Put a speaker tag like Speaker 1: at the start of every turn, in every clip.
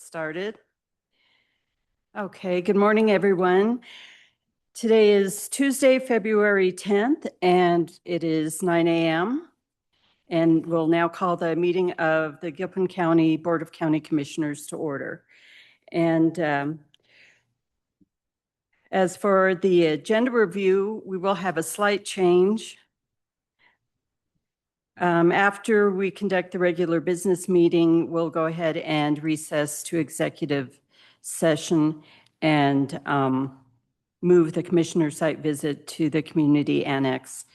Speaker 1: started. Okay, good morning, everyone. Today is Tuesday, February 10th, and it is 9 a.m. And we'll now call the meeting of the Gilpin County Board of County Commissioners to order. And as for the agenda review, we will have a slight change. After we conduct the regular business meeting, we'll go ahead and recess to executive session and move the commissioner site visit to the community annex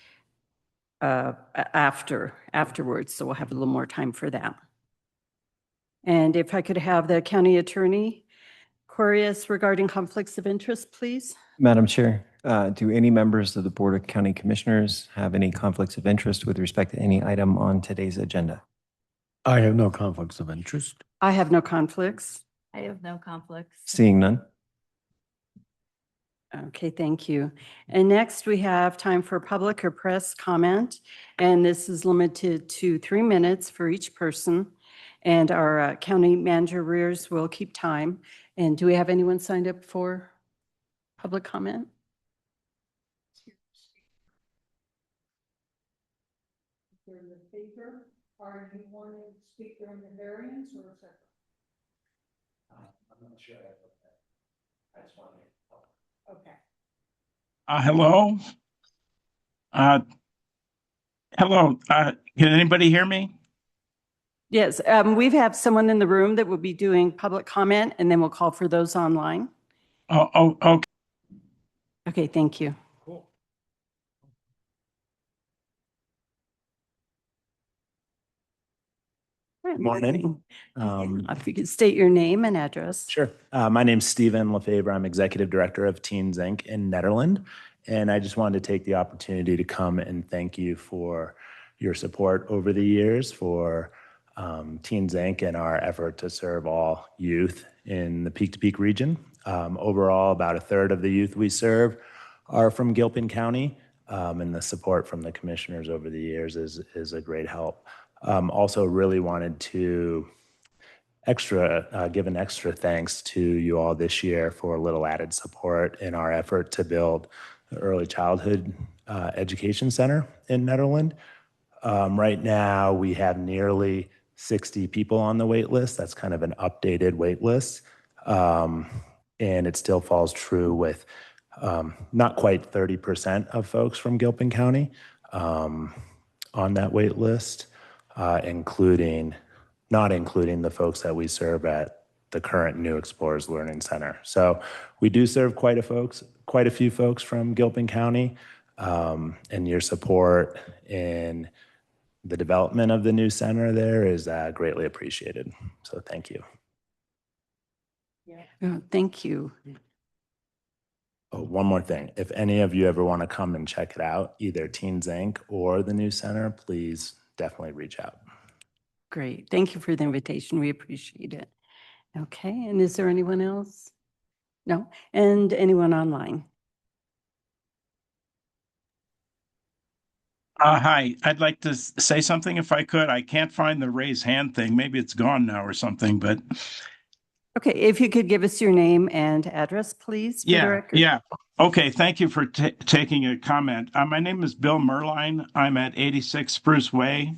Speaker 1: afterwards. So we'll have a little more time for that. And if I could have the county attorney query us regarding conflicts of interest, please.
Speaker 2: Madam Chair, do any members of the Board of County Commissioners have any conflicts of interest with respect to any item on today's agenda?
Speaker 3: I have no conflicts of interest.
Speaker 1: I have no conflicts.
Speaker 4: I have no conflicts.
Speaker 2: Seeing none.
Speaker 1: Okay, thank you. And next we have time for public or press comment. And this is limited to 3 minutes for each person. And our county manager Rears will keep time. And do we have anyone signed up for public comment? Are you in favor? Are you wanting to speak during the variance or is that?
Speaker 3: I'm not sure. I just want to.
Speaker 1: Okay.
Speaker 5: Hello. Hello. Can anybody hear me?
Speaker 1: Yes, we have someone in the room that will be doing public comment, and then we'll call for those online.
Speaker 5: Oh, okay.
Speaker 1: Okay, thank you.
Speaker 3: Cool.
Speaker 1: Good
Speaker 6: Morning.
Speaker 1: If you could state your name and address.
Speaker 6: Sure. My name's Steven Lefebvre. I'm Executive Director of Teens Inc. in Netherlands. And I just wanted to take the opportunity to come and thank you for your support over the years for Teens Inc. and our effort to serve all youth in the Peak-to-Peak region. Overall, about a third of the youth we serve are from Gilpin County, and the support from the commissioners over the years is a great help. Also really wanted to give an extra thanks to you all this year for a little added support in our effort to build the early childhood education center in Netherlands. Right now we have nearly 60 people on the wait list. That's kind of an updated wait list. And it still falls true with not quite 30% of folks from Gilpin County on that wait list. Not including the folks that we serve at the current New Explorers Learning Center. So we do serve quite a few folks from Gilpin County, and your support in the development of the new center there is greatly appreciated. So thank you.
Speaker 1: Oh, thank you.
Speaker 6: Oh, one more thing. If any of you ever want to come and check it out, either Teens Inc. or the new center, please definitely reach out.
Speaker 1: Great. Thank you for the invitation. We appreciate it. Okay. And is there anyone else? No. And anyone online?
Speaker 5: Hi. I'd like to say something if I could. I can't find the raise hand thing. Maybe it's gone now or something, but.
Speaker 1: Okay. If you could give us your name and address, please. For the record.
Speaker 5: Yeah. Okay. Thank you for taking a comment. My name is Bill Merline. I'm at 86 Spruce Way.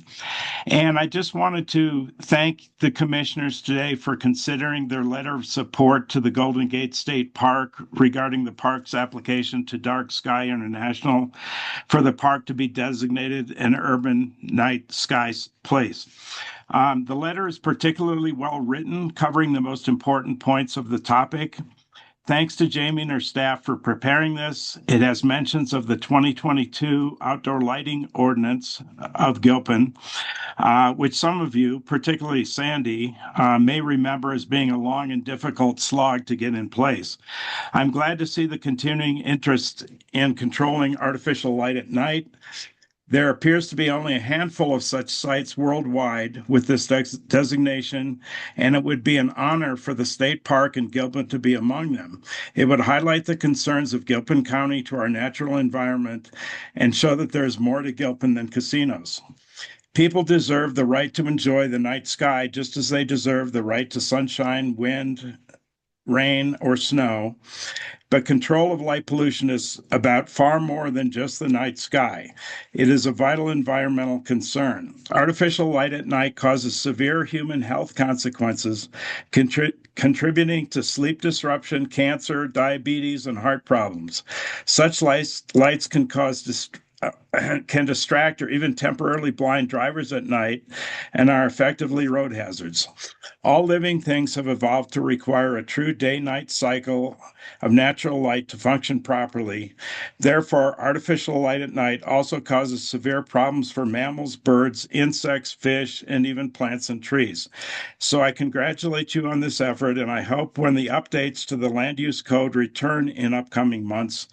Speaker 5: And I just wanted to thank the commissioners today for considering their letter of support to the Golden Gate State Park regarding the park's application to Dark Sky International for the park to be designated an urban night sky place. The letter is particularly well written, covering the most important points of the topic. Thanks to Jamie and her staff for preparing this. It has mentions of the 2022 outdoor lighting ordinance of Gilpin, which some of you, particularly Sandy, may remember as being a long and difficult slog to get in place. I'm glad to see the continuing interest in controlling artificial light at night. There appears to be only a handful of such sites worldwide with this designation, and it would be an honor for the state park in Gilpin to be among them. It would highlight the concerns of Gilpin County to our natural environment and show that there is more to Gilpin than casinos. People deserve the right to enjoy the night sky just as they deserve the right to sunshine, wind, rain, or snow. But control of light pollution is about far more than just the night sky. It is a vital environmental concern. Artificial light at night causes severe human health consequences, contributing to sleep disruption, cancer, diabetes, and heart problems. Such lights can can distract or even temporarily blind drivers at night and are effectively road hazards. All living things have evolved to require a true day-night cycle of natural light to function properly. Therefore, artificial light at night also causes severe problems for mammals, birds, insects, fish, and even plants and trees. So I congratulate you on this effort, and I hope when the updates to the land use code return in upcoming months,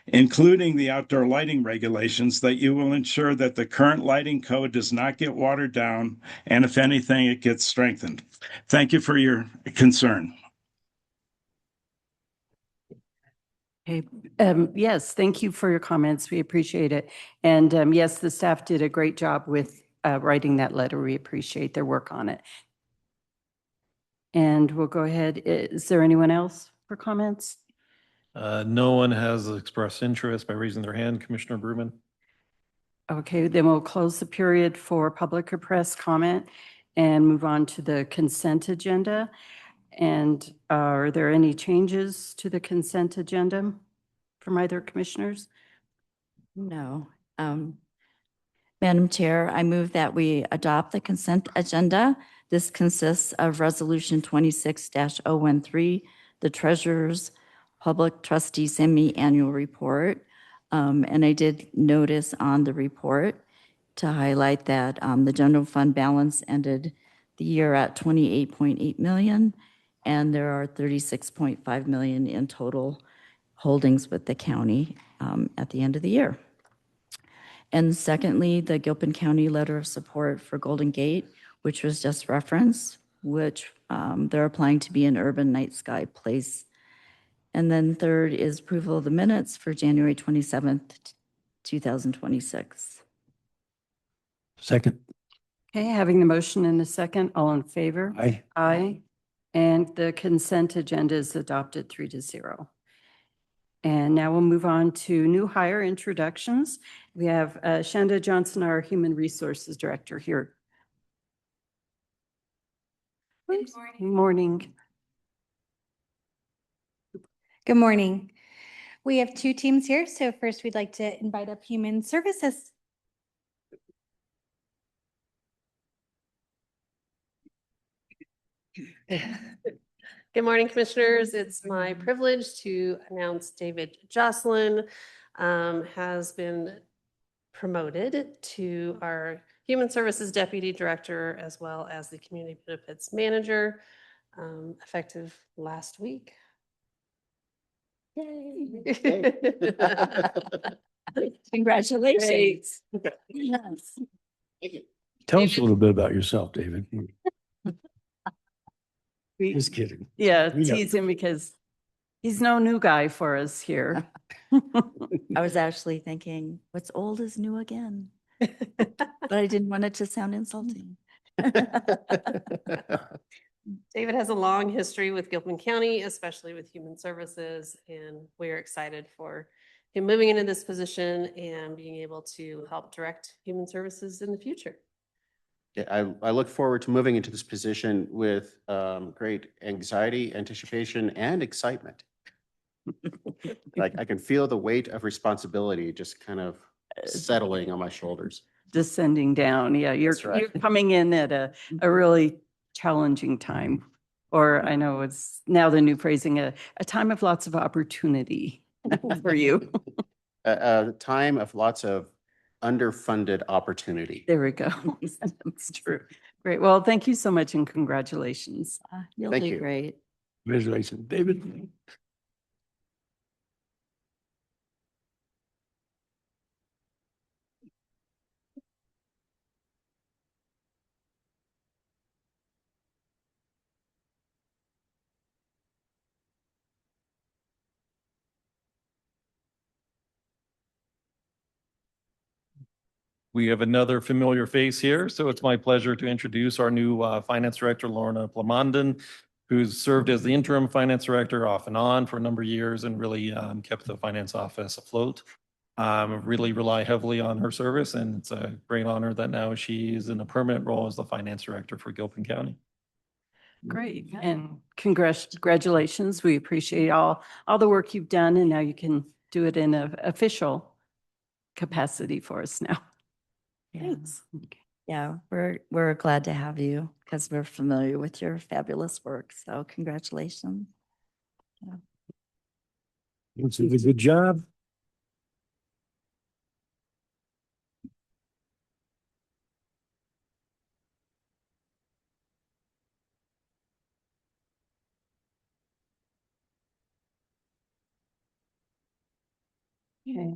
Speaker 5: including the outdoor lighting regulations, that you will ensure that the current lighting code does not get watered down, and if anything, it gets strengthened. Thank you for your concern.
Speaker 1: Okay, yes, thank you for your comments. We appreciate it. And yes, the staff did a great job with writing that letter. We appreciate their work on it. And we'll go ahead. Is there anyone else for comments?
Speaker 4: No one has expressed interest by raising their hand. Commissioner Berman?
Speaker 1: Okay, then we'll close the period for public or press comment and move on to the consent agenda. And are there any changes to the consent agenda from either commissioners?
Speaker 7: No. Madam Chair, I move that we adopt the consent agenda. This consists of Resolution 26-013, the Treasurer's Public Trustee Semi-Annual Report. And I did notice on the report to highlight that the general fund balance ended the year at 28.8 million, and there are 36.5 million in total holdings with the county at the end of the year. And secondly, the Gilpin County Letter of Support for Golden Gate, which was just referenced, which they're applying to be an urban night sky place. And then third is approval of the minutes for January 27th, 2026.
Speaker 3: Second.
Speaker 1: Okay, having the motion in a second, all in favor?
Speaker 3: Aye.
Speaker 1: Aye. And the consent agenda is adopted 3-0. And now we'll move on to new hire introductions. We have Shanda Johnson, our Human Resources Director here.
Speaker 8: Good
Speaker 1: Morning.
Speaker 8: Good morning. We have two teams here. So first, we'd like to invite up Human Services.
Speaker 9: Good morning, Commissioners. It's my privilege to announce David Jocelyn has been promoted to our Human Services Deputy Director as well as the Community Benefits Manager, effective last week. Yay!
Speaker 7: Congratulations. Yes.
Speaker 3: Tell us a little bit about yourself, David. Just kidding.
Speaker 1: Yeah,
Speaker 3: We know.
Speaker 1: tease him because he's no new guy for us here.
Speaker 7: I was actually thinking, what's old is new again? But I didn't want it to sound insulting.
Speaker 9: David has a long history with Gilpin County, especially with Human Services, and we're excited for him moving into this position and being able to help direct Human Services in the future.
Speaker 10: Yeah, I look forward to moving into this position with great anxiety, anticipation, and excitement. Like I can feel the weight of responsibility just kind of settling on my shoulders.
Speaker 1: Descending down. Yeah, you're
Speaker 10: That's right.
Speaker 1: you're coming in at a really challenging time. Or I know it's now the new phrasing, a time of lots of opportunity for you.
Speaker 10: A time of lots of underfunded opportunity.
Speaker 1: There we go. That's true. Great. Well, thank you so much and congratulations.
Speaker 7: You'll
Speaker 10: Thank
Speaker 7: do
Speaker 10: you.
Speaker 7: great.
Speaker 3: Congratulations, David.
Speaker 4: We have another familiar face here, so it's my pleasure to introduce our new Finance Director, Lorna Plamondon, who's served as the interim finance director off and on for a number of years and really kept the finance office afloat. Really rely heavily on her service, and it's a great honor that now she is in a permanent role as the finance director for Gilpin County.
Speaker 1: Great. And congratulations. We appreciate all the work you've done, and now you can do it in an official capacity for us now.
Speaker 7: Yeah.
Speaker 1: Thanks.
Speaker 7: Yeah, we're glad to have you because we're familiar with your fabulous work. So congratulations.
Speaker 3: It's a good job.
Speaker 1: Okay.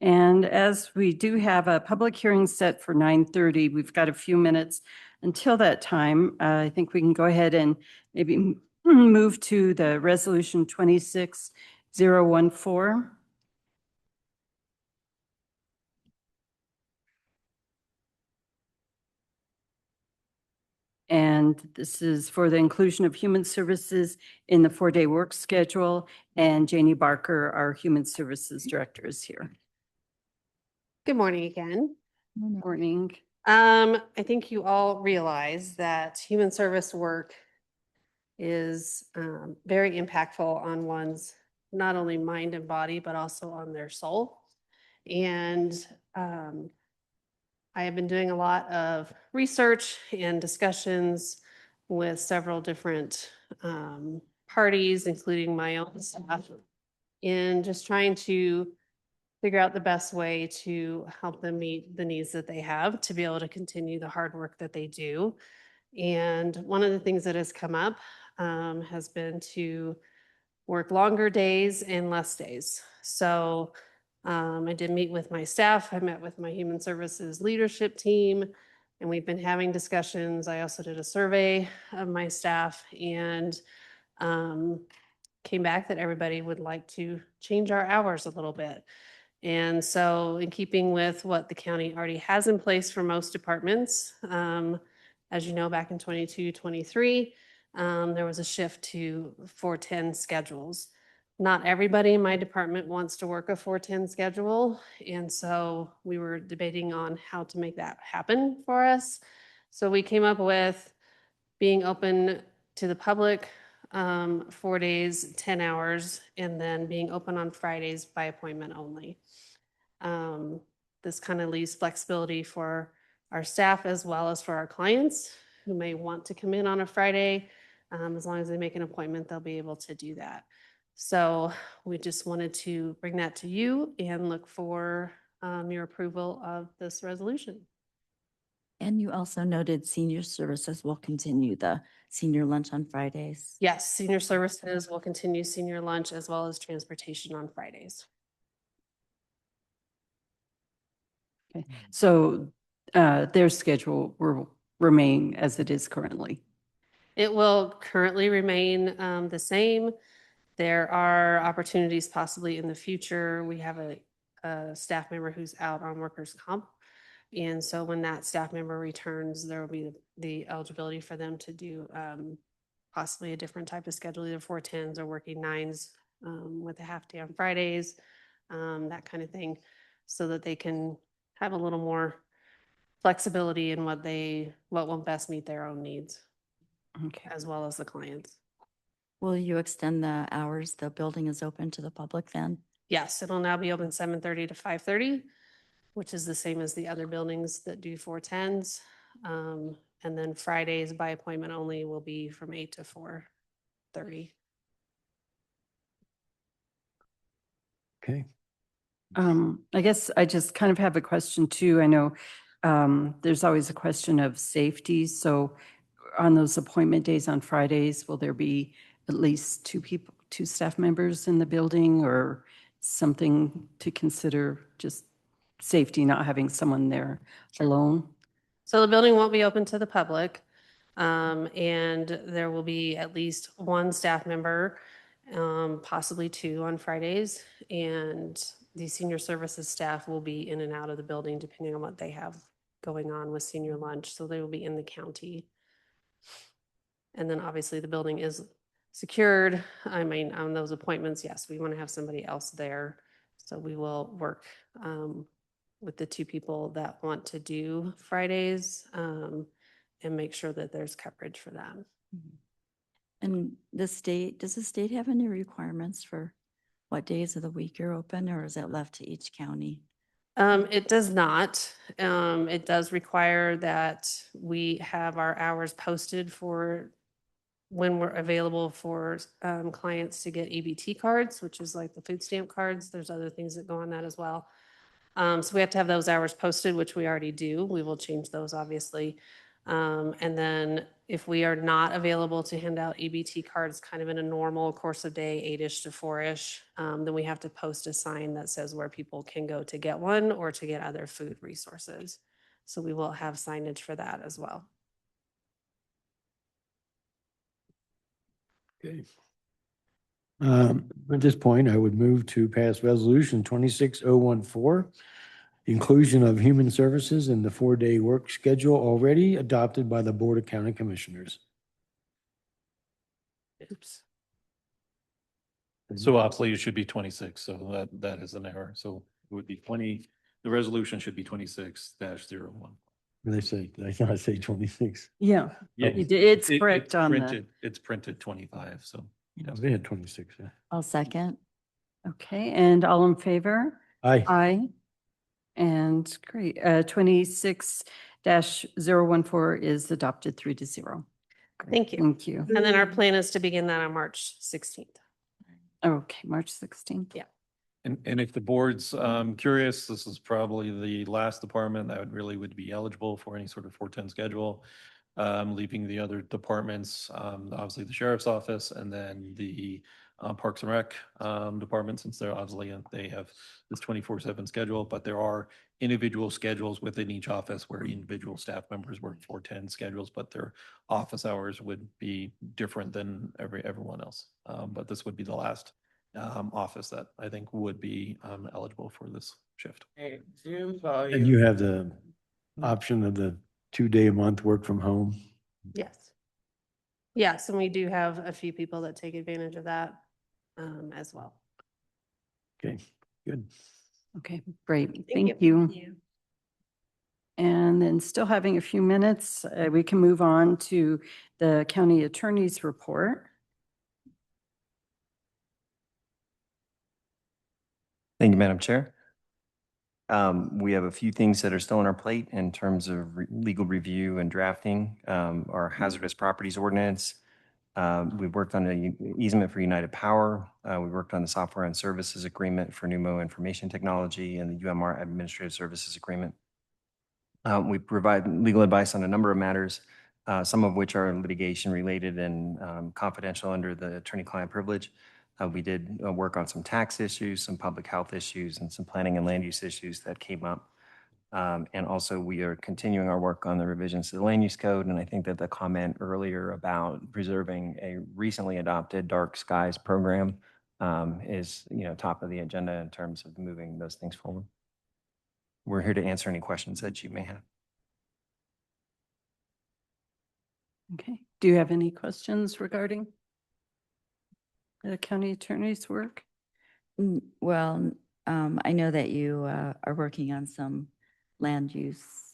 Speaker 1: And as we do have a public hearing set for 9:30, we've got a few minutes until that time. I think we can go ahead and maybe move to the resolution 26014. And this is for the inclusion of human services in the 4-day work schedule. And Janie Barker, our human services director, is here.
Speaker 9: Good morning again.
Speaker 1: Morning.
Speaker 9: I think you all realize that human service work is very impactful on one's not only mind and body, but also on their soul. And I have been doing a lot of research and discussions with several different parties, including my own staff, in just trying to figure out the best way to help them meet the needs that they have to be able to continue the hard work that they do. And one of the things that has come up has been to work longer days and less days. So I did meet with my staff. I met with my human services leadership team, and we've been having discussions. I also did a survey of my staff and came back that everybody would like to change our hours a little bit. And so in keeping with what the county already has in place for most departments, as you know, back in 22, 23, there was a shift to 410 schedules. Not everybody in my department wants to work a 410 schedule. And so we were debating on how to make that happen for us. So we came up with being open to the public 4 days, 10 hours, and then being open on Fridays by appointment only. This kind of leaves flexibility for our staff as well as for our clients who may want to come in on a Friday. As long as they make an appointment, they'll be able to do that. So we just wanted to bring that to you and look for your approval of this resolution.
Speaker 7: And you also noted senior services will continue the senior lunch on Fridays.
Speaker 9: Yes, senior services will continue senior lunch as well as transportation on Fridays.
Speaker 1: Okay. So their schedule will remain as it is currently.
Speaker 9: It will currently remain the same. There are opportunities possibly in the future. We have a staff member who's out on workers' comp. And so when that staff member returns, there will be the eligibility for them to do possibly a different type of schedule, either 410s or working 9s with a half day on Fridays, that kind of thing, so that they can have a little more flexibility in what will best meet their own needs,
Speaker 1: Okay.
Speaker 9: as well as the clients.
Speaker 7: Will you extend the hours the building is open to the public then?
Speaker 9: Yes, it'll now be open 7:30 to 5:30, which is the same as the other buildings that do 410s. And then Fridays by appointment only will be from 8 to 4:30.
Speaker 3: Okay.
Speaker 1: I guess I just kind of have a question too. I know there's always a question of safety. So on those appointment days on Fridays, will there be at least two staff members in the building, or something to consider, just safety, not having someone there alone?
Speaker 9: So the building won't be open to the public. And there will be at least one staff member, possibly two on Fridays. And the senior services staff will be in and out of the building depending on what they have going on with senior lunch. So they will be in the county. And then obviously the building is secured. I mean, on those appointments, yes, we want to have somebody else there. So we will work with the two people that want to do Fridays and make sure that there's coverage for them.
Speaker 7: And does the state have any requirements for what days of the week you're open, or is that left to each county?
Speaker 9: It does not. It does require that we have our hours posted for when we're available for clients to get EBT cards, which is like the food stamp cards. There's other things that go on that as well. So we have to have those hours posted, which we already do. We will change those, obviously. And then if we are not available to hand out EBT cards kind of in a normal course of day, 8-ish to 4-ish, then we have to post a sign that says where people can go to get one or to get other food resources. So we will have signage for that as well.
Speaker 3: Okay. At this point, I would move to pass resolution 26014, inclusion of human services in the 4-day work schedule already adopted by the Board of County Commissioners.
Speaker 9: Oops.
Speaker 4: So obviously it should be 26, so that is an error. So it would be 20, the resolution should be 26-01.
Speaker 3: What did I say? Did I not say 26?
Speaker 1: Yeah,
Speaker 4: Yeah,
Speaker 1: it's correct on the,
Speaker 4: printed. It's printed 25, so.
Speaker 3: They had 26, yeah.
Speaker 7: I'll second.
Speaker 1: okay, and all in favor?
Speaker 3: Aye.
Speaker 1: Aye. And great, 26-014 is adopted 3-0. Great,
Speaker 9: Thank you.
Speaker 1: Thank you.
Speaker 9: And then our plan is to begin that on March 16th.
Speaker 1: Okay, March 16th.
Speaker 9: Yeah.
Speaker 4: And if the board's curious, this is probably the last department that would be eligible for any sort of 410 schedule. Leaving the other departments, obviously the sheriff's office and then the Parks and Rec department, since they're obviously, they have this 24/7 schedule, but there are individual schedules within each office where individual staff members work 410 schedules, but their office hours would be different than everyone else. But this would be the last office that I think would be eligible for this shift.
Speaker 3: And you have the option of the 2-day a month work from home.
Speaker 9: Yes. Yes, and we do have a few people that take advantage of that as well.
Speaker 3: Okay, good.
Speaker 1: Okay, great.
Speaker 9: Thank
Speaker 1: Thank you. And then still having a few minutes, we can move on to the county attorney's report.
Speaker 2: Thank you, Madam Chair. We have a few things that are still on our plate in terms of legal review and drafting. Our hazardous properties ordinance. We've worked on an easement for United Power. We worked on the software and services agreement for Pneumo Information Technology and the UMR Administrative Services Agreement. We provide legal advice on a number of matters, some of which are litigation related and confidential under the attorney-client privilege. We did work on some tax issues, some public health issues, and some planning and land use issues that came up. And also we are continuing our work on the revisions to the land use code. And I think that the comment earlier about preserving a recently adopted dark skies program is, top of the agenda in terms of moving those things forward. We're here to answer any questions that you may have.
Speaker 1: Okay, do you have any questions regarding the county attorney's work?
Speaker 7: Well, I know that you are working on some land use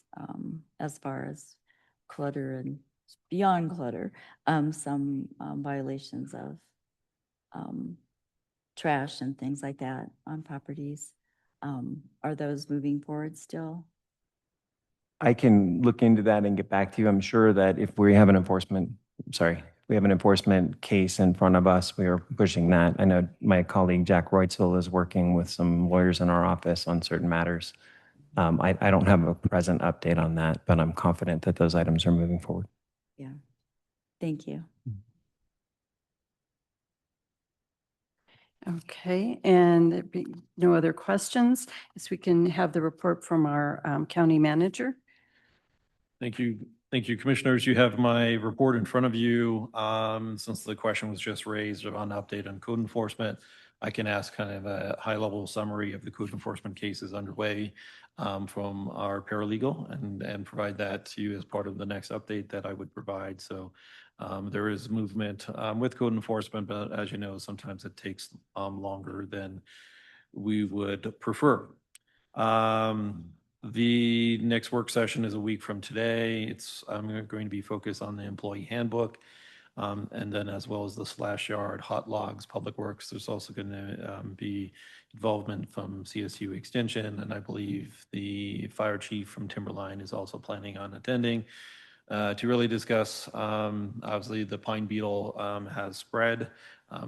Speaker 7: as far as clutter and beyond clutter, some violations of trash and things like that on properties. Are those moving forward still?
Speaker 2: I can look into that and get back to you. I'm sure that if we have an enforcement case in front of us, we are pushing that. I know my colleague Jack Reutzel is working with some lawyers in our office on certain matters. I don't have a present update on that, but I'm confident that those items are moving forward.
Speaker 7: Yeah. Thank you.
Speaker 1: Okay, and there be no other questions, so we can have the report from our county manager.
Speaker 4: Thank you. Thank you, commissioners. You have my report in front of you. Since the question was just raised on update on code enforcement, I can ask kind of a high-level summary of the code enforcement cases underway from our paralegal and provide that to you as part of the next update that I would provide. So there is movement with code enforcement, but as you know, sometimes it takes longer than we would prefer. The next work session is a week from today. I'm going to be focused on the employee handbook. And then as well as the slash yard, hot logs, public works, there's also going to be involvement from CSU Extension. And I believe the fire chief from Timberline is also planning on attending to really discuss, obviously the pine beetle has spread.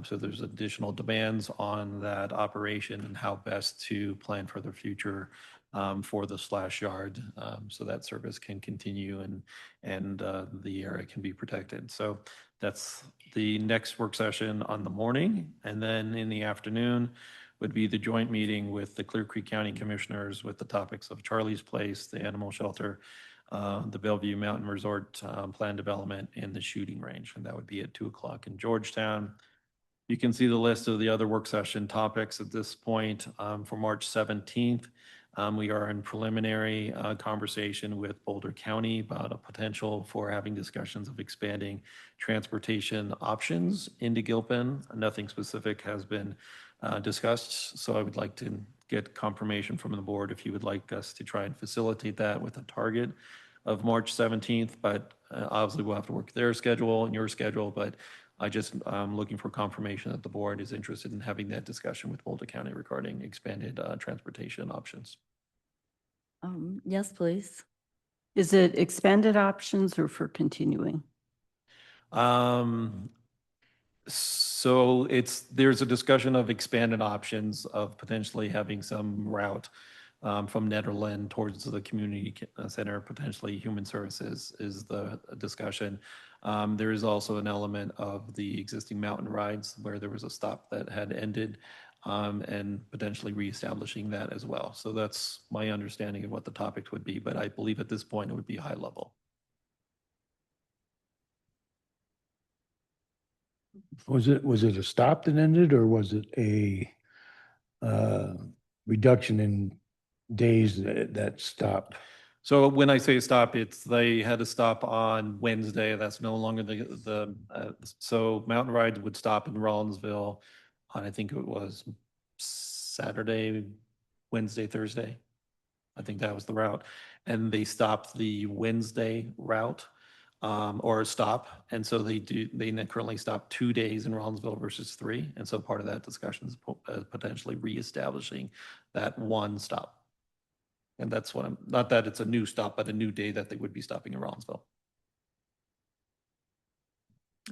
Speaker 4: So there's additional demands on that operation and how best to plan for the future for the slash yard so that service can continue and the area can be protected. So that's the next work session on the morning. And then in the afternoon would be the joint meeting with the Clear Creek County Commissioners with the topics of Charlie's Place, the animal shelter, the Bellevue Mountain Resort plan development, and the shooting range. And that would be at 2 o'clock in Georgetown. You can see the list of the other work session topics at this point. For March 17th, we are in preliminary conversation with Boulder County about a potential for having discussions of expanding transportation options into Gilpin. Nothing specific has been discussed, so I would like to get confirmation from the board if you would like us to try and facilitate that with a target of March 17th, but obviously we'll have to work their schedule and your schedule, but I'm looking for confirmation that the board is interested in having that discussion with Boulder County regarding expanded transportation options.
Speaker 7: Yes, please.
Speaker 1: Is it expanded options or for continuing?
Speaker 4: So there's a discussion of expanded options of potentially having some route from Netherland towards the community center, potentially human services is the discussion. There is also an element of the existing mountain rides where there was a stop that had ended and potentially reestablishing that as well. So that's my understanding of what the topics would be, but I believe at this point it would be high level.
Speaker 3: Was it a stop that ended or was it a reduction in days that stopped?
Speaker 4: So when I say stop, they had to stop on Wednesday. That's no longer so Mountain Ride would stop in Rollinsville on, I think it was Saturday, Wednesday, Thursday. I think that was the route. And they stopped the Wednesday route or stop. And so they currently stop 2 days in Rollinsville versus 3. And so part of that discussion is potentially reestablishing that one stop. And that's not that it's a new stop, but a new day that they would be stopping in Rollinsville.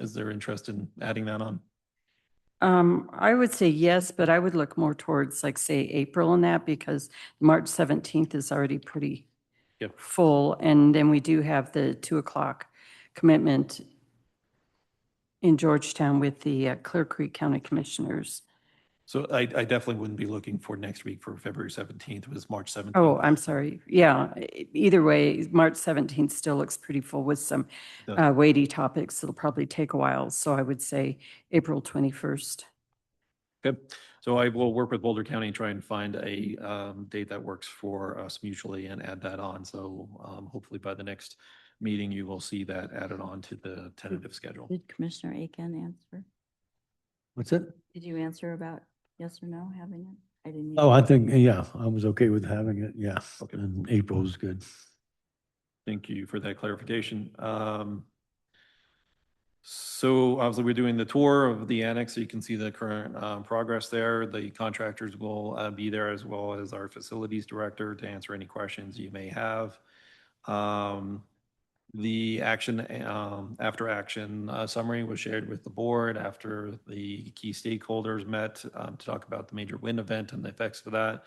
Speaker 4: Is there interest in adding that on?
Speaker 1: I would say yes, but I would look more towards like say April in that because March 17th is already pretty
Speaker 4: Yep.
Speaker 1: full. And then we do have the 2 o'clock commitment in Georgetown with the Clear Creek County Commissioners.
Speaker 4: So I definitely wouldn't be looking for next week for February 17th. It was March 17th.
Speaker 1: Oh, I'm sorry. Yeah, either way, March 17th still looks pretty full with some weighty topics. It'll probably take a while. So I would say April 21st.
Speaker 4: Okay. So I will work with Boulder County and try and find a date that works for us mutually and add that on. So hopefully by the next meeting, you will see that added on to the tentative schedule.
Speaker 7: Did Commissioner Aiken answer?
Speaker 3: What's it?
Speaker 7: Did you answer about yes or no having it? I didn't.
Speaker 3: Oh, I think, yeah, I was okay with having it. Yeah.
Speaker 4: Okay.
Speaker 3: And April is good.
Speaker 4: Thank you for that clarification. So obviously we're doing the tour of the annex, so you can see the current progress there. The contractors will be there as well as our facilities director to answer any questions you may have. The action after action summary was shared with the board after the key stakeholders met to talk about the major wind event and the effects of that.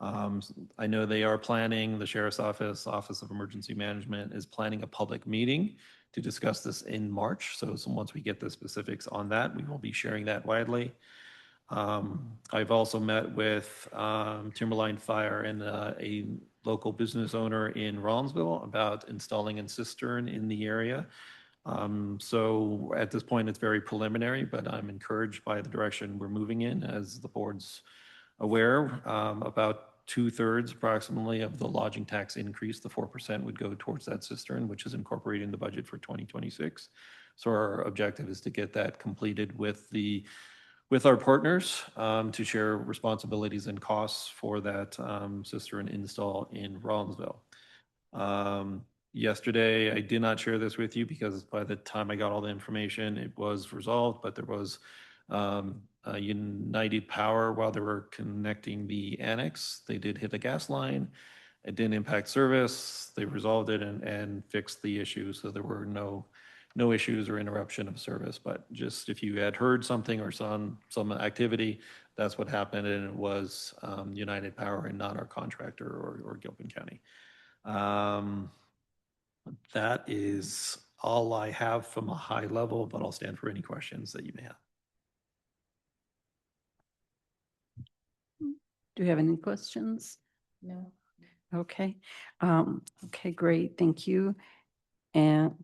Speaker 4: I know they are planning, the Sheriff's Office, Office of Emergency Management is planning a public meeting to discuss this in March. So once we get the specifics on that, we will be sharing that widely. I've also met with Timberline Fire and a local business owner in Rollinsville about installing a cistern in the area. So at this point, it's very preliminary, but I'm encouraged by the direction we're moving in. As the board's aware, about 2/3 approximately of the lodging tax increase, the 4% would go towards that cistern, which is incorporated in the budget for 2026. So our objective is to get that completed with our partners to share responsibilities and costs for that cistern install in Rollinsville. Yesterday, I did not share this with you because by the time I got all the information, it was resolved, but there was United Power, while they were connecting the annex, they did hit a gas line. It didn't impact service. They resolved it and fixed the issue. So there were no issues or interruption of service. But just if you had heard something or some activity, that's what happened. And it was United Power and not our contractor or Gilpin County. That is all I have from a high level, but I'll stand for any questions that you may have.
Speaker 1: Do you have any questions?
Speaker 7: No.
Speaker 1: Okay. Okay, great. Thank you. And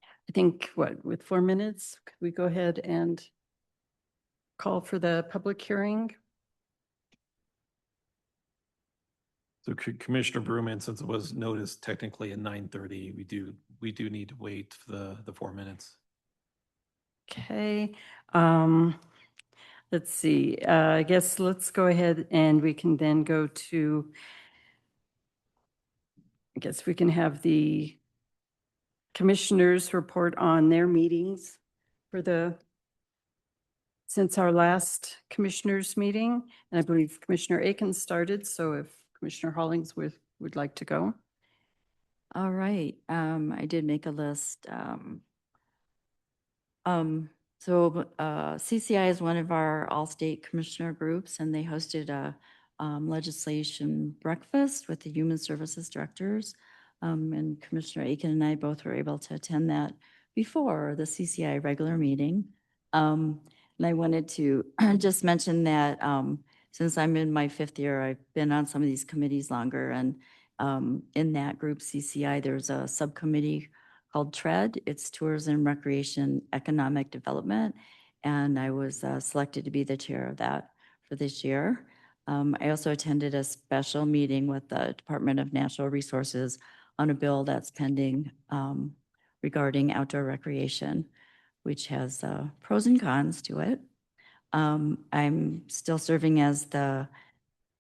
Speaker 1: I think with 4 minutes, could we go ahead and call for the public hearing?
Speaker 4: So Commissioner Brewman, since it was noticed technically at 9:30, we do need to wait for the 4 minutes.
Speaker 1: Okay. Let's see. I guess let's go ahead and we can then go to, I guess we can have the commissioners report on their meetings since our last commissioners meeting. And I believe Commissioner Aiken started, so if Commissioner Hollingsworth would like to go.
Speaker 7: All right, I did make a list. CCI is one of our all-state commissioner groups, and they hosted a legislation breakfast with the Human Services Directors. And Commissioner Aiken and I both were able to attend that before the CCI regular meeting. And I wanted to just mention that since I'm in my 5th year, I've been on some of these committees longer. And in that group, CCI, there's a subcommittee called TREAD. It's Tourism, Recreation, Economic Development. And I was selected to be the chair of that for this year. I also attended a special meeting with the Department of Natural Resources on a bill that's pending regarding outdoor recreation, which has pros and cons to it. I'm still serving as the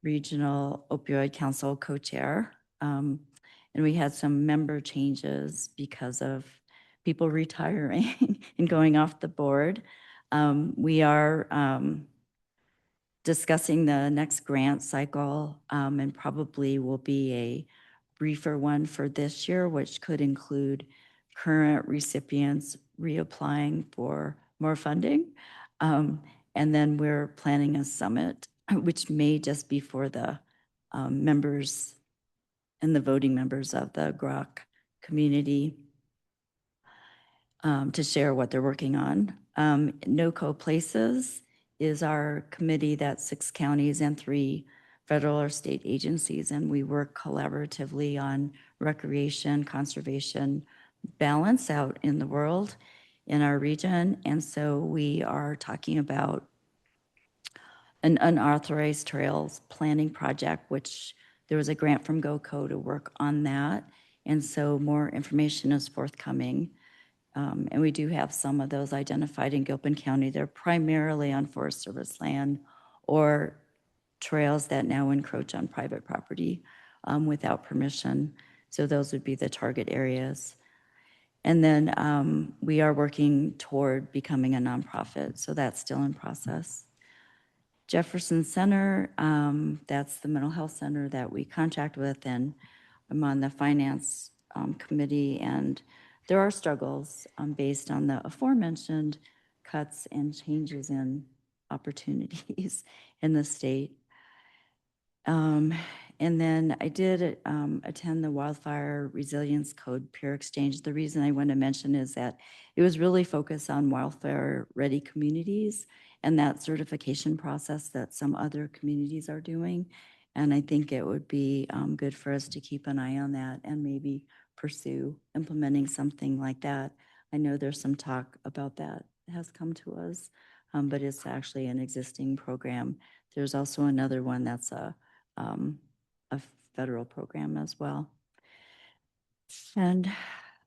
Speaker 7: Regional Opioid Council co-chair. And we had some member changes because of people retiring and going off the board. We are discussing the next grant cycle and probably will be a briefer one for this year, which could include current recipients reapplying for more funding. And then we're planning a summit, which may just be for the members and the voting members of the GROC community to share what they're working on. NOCO Places is our committee that's 6 counties and 3 federal or state agencies, and we work collaboratively on recreation, conservation, balance out in the world, in our region. And so we are talking about an unauthorized trails planning project, which there was a grant from GOCO to work on that. And so more information is forthcoming. And we do have some of those identified in Gilpin County. They're primarily on Forest Service land or trails that now encroach on private property without permission. So those would be the target areas. And then we are working toward becoming a nonprofit. So that's still in process. Jefferson Center, that's the mental health center that we contract with, and I'm on the finance committee, and there are struggles based on the aforementioned cuts and changes in opportunities in the state. And then I did attend the Wildfire Resilience Code peer exchange. The reason I want to mention is that it was really focused on wildfire-ready communities and that certification process that some other communities are doing. And I think it would be good for us to keep an eye on that and maybe pursue implementing something like that. I know there's some talk about that has come to us, but it's actually an existing program. There's also another one that's a federal program as well. And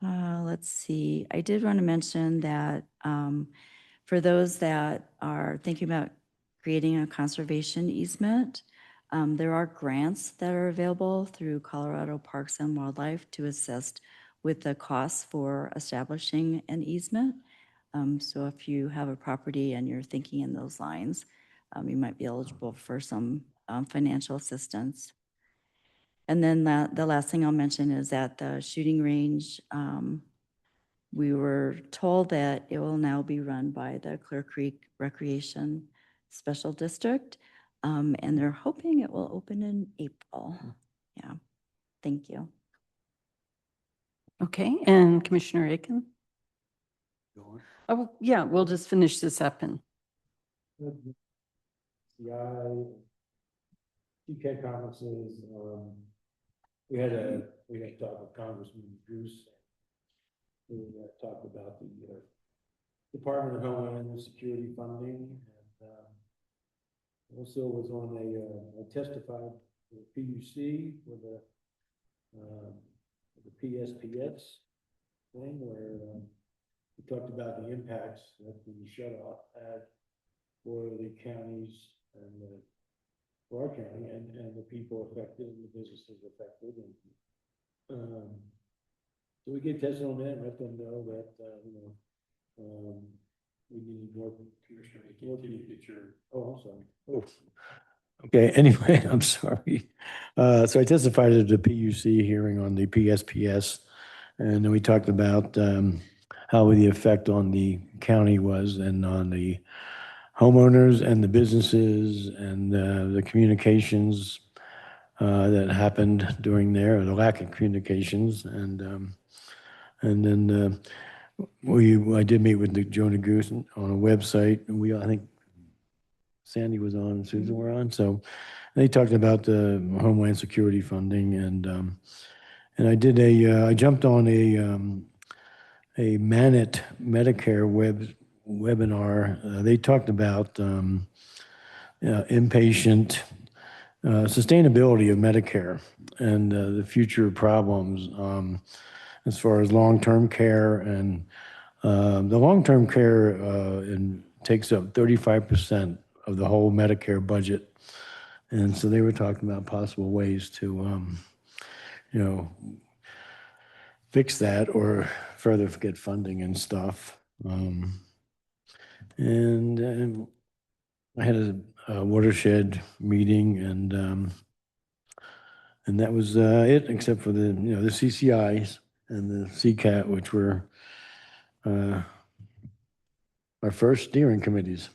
Speaker 7: let's see, I did want to mention that for those that are thinking about creating a conservation easement, there are grants that are available through Colorado Parks and Wildlife to assist with the costs for establishing an easement. So if you have a property and you're thinking in those lines, you might be eligible for some financial assistance. And then the last thing I'll mention is at the shooting range, we were told that it will now be run by the Clear Creek Recreation Special District, and they're hoping it will open in April. Yeah, thank you.
Speaker 1: Okay, and Commissioner Aiken? Oh, yeah, we'll just finish this up and.
Speaker 3: Yeah, TCAT conferences, we had a talk with Congressman Goose. We talked about the Department of Homeland Security funding, and also was on I testified for the PUC for the PSPS thing where we talked about the impacts that the shut-off had for the counties and for our county and the people affected and the businesses affected. And so we get tested on that and let them know that, we need more. Commissioner, can you get your. Oh, I'm sorry. Oh. Okay, anyway, I'm sorry. So I testified at the PUC hearing on the PSPS, and then we talked about how the effect on the county was and on the homeowners and the businesses and the communications that happened during there, or the lack of communications, and then I did meet with Jonah Goose on a website, and I think Sandy was on and Susan were on, so they talked about the Homeland Security funding, and I jumped on a Manit Medicare webinar. They talked about inpatient sustainability of Medicare and the future problems as far as long-term care, and the long-term care takes up 35% of the whole Medicare budget. And so they were talking about possible ways to, fix that or further get funding and stuff. And I had a watershed meeting, and that was it, except for the CCIs and the CCAT, which were our first steering committees.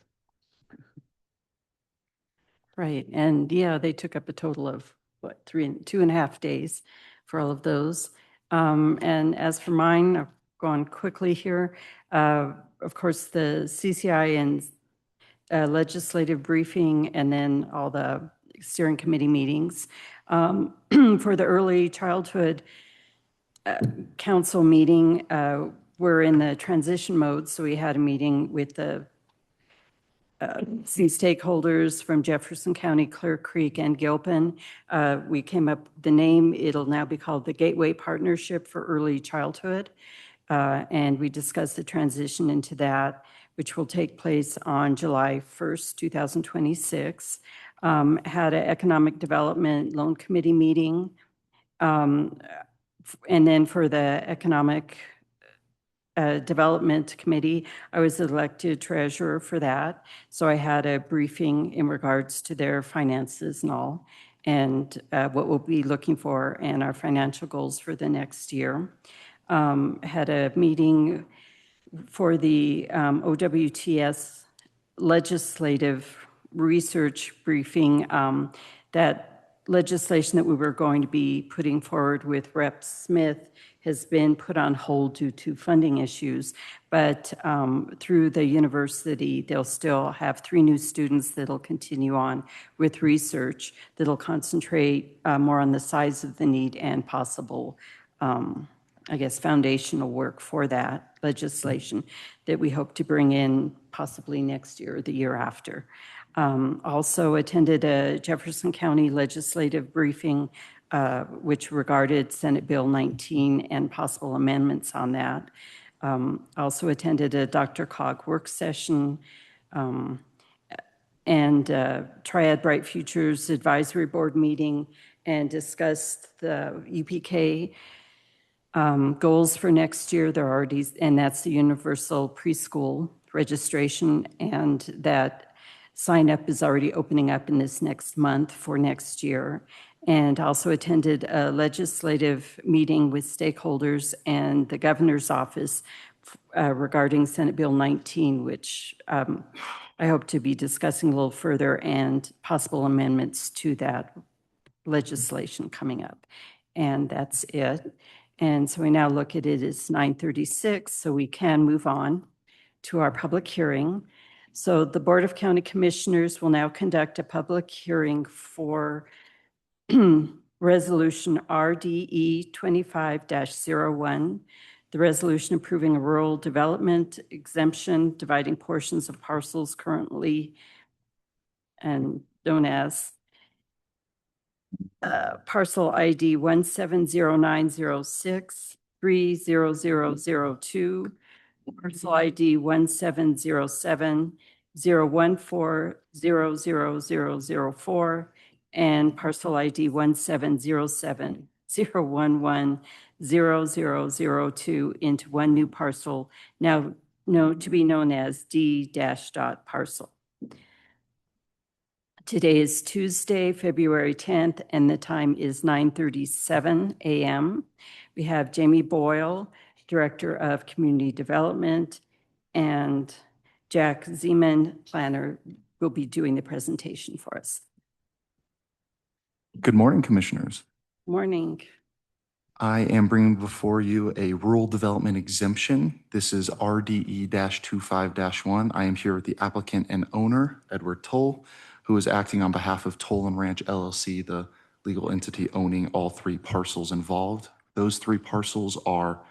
Speaker 1: Right, and yeah, they took up a total of, 2.5 days for all of those. And as for mine, I've gone quickly here. Of course, the CCI and legislative briefing, and then all the steering committee meetings. For the early childhood council meeting, we're in the transition mode, so we had a meeting with the some stakeholders from Jefferson County, Clear Creek, and Gilpin. We came up with the name. It'll now be called the Gateway Partnership for Early Childhood. And we discussed the transition into that, which will take place on July 1st, 2026. Had an Economic Development Loan Committee meeting. And then for the Economic Development Committee, I was elected treasurer for that. So I had a briefing in regards to their finances and all, and what we'll be looking for and our financial goals for the next year. Had a meeting for the OWTS legislative research briefing. That legislation that we were going to be putting forward with Rep. Smith has been put on hold due to funding issues, but through the university, they'll still have 3 new students that'll continue on with research that'll concentrate more on the size of the need and possible I guess, foundational work for that legislation that we hope to bring in possibly next year or the year after. Also attended a Jefferson County legislative briefing, which regarded Senate Bill 19 and possible amendments on that. Also attended a DRCOG work session, and Triad Bright Futures Advisory Board meeting, and discussed the UPK goals for next year. They're already, and that's the universal preschool registration, and that sign up is already opening up in this next month for next year. And also attended a legislative meeting with stakeholders and the governor's office regarding Senate Bill 19, which I hope to be discussing a little further, and possible amendments to that legislation coming up. And that's it. And so we now look at it as 9:36, so we can move on to our public hearing. So the Board of County Commissioners will now conduct a public hearing for Resolution RDE 25-01, the resolution approving a rural development exemption, dividing portions of parcels currently and known as parcel ID 170906 30002, parcel ID 1707 014 00004, and parcel ID 1707 011 0002 into one new parcel, now to be known as D-dot parcel. Today is Tuesday, February 10th, and the time is 9:37 a.m. We have Jamie Boyle, Director of Community Development, and Jack Zeman, Planner, will be doing the presentation for us.
Speaker 11: Good morning, Commissioners.
Speaker 1: Morning.
Speaker 11: I am bringing before you a rural development exemption. This is RDE-25-1. I am here with the applicant and owner, Edward Toll, who is acting on behalf of Toll and Ranch LLC, the legal entity owning all three parcels involved. Those three parcels are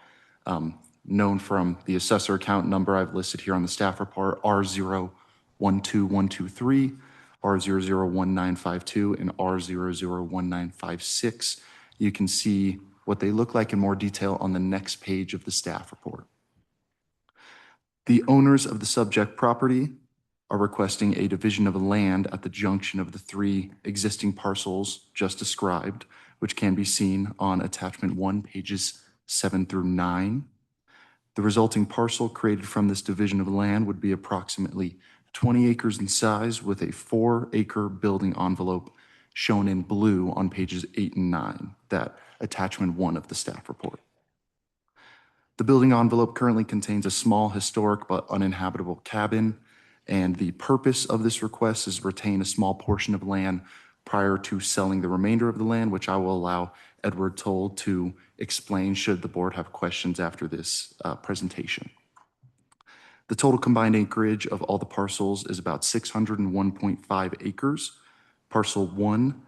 Speaker 11: known from the assessor account number I've listed here on the staff report, R012123, R001952, and R001956. You can see what they look like in more detail on the next page of the staff report. The owners of the subject property are requesting a division of land at the junction of the three existing parcels just described, which can be seen on attachment 1, pages 7 through 9. The resulting parcel created from this division of land would be approximately 20 acres in size, with a 4-acre building envelope shown in blue on pages 8 and 9, that attachment 1 of the staff report. The building envelope currently contains a small historic but uninhabitable cabin, and the purpose of this request is to retain a small portion of land prior to selling the remainder of the land, which I will allow Edward Toll to explain should the board have questions after this presentation. The total combined acreage of all the parcels is about 601.5 acres. Parcel 1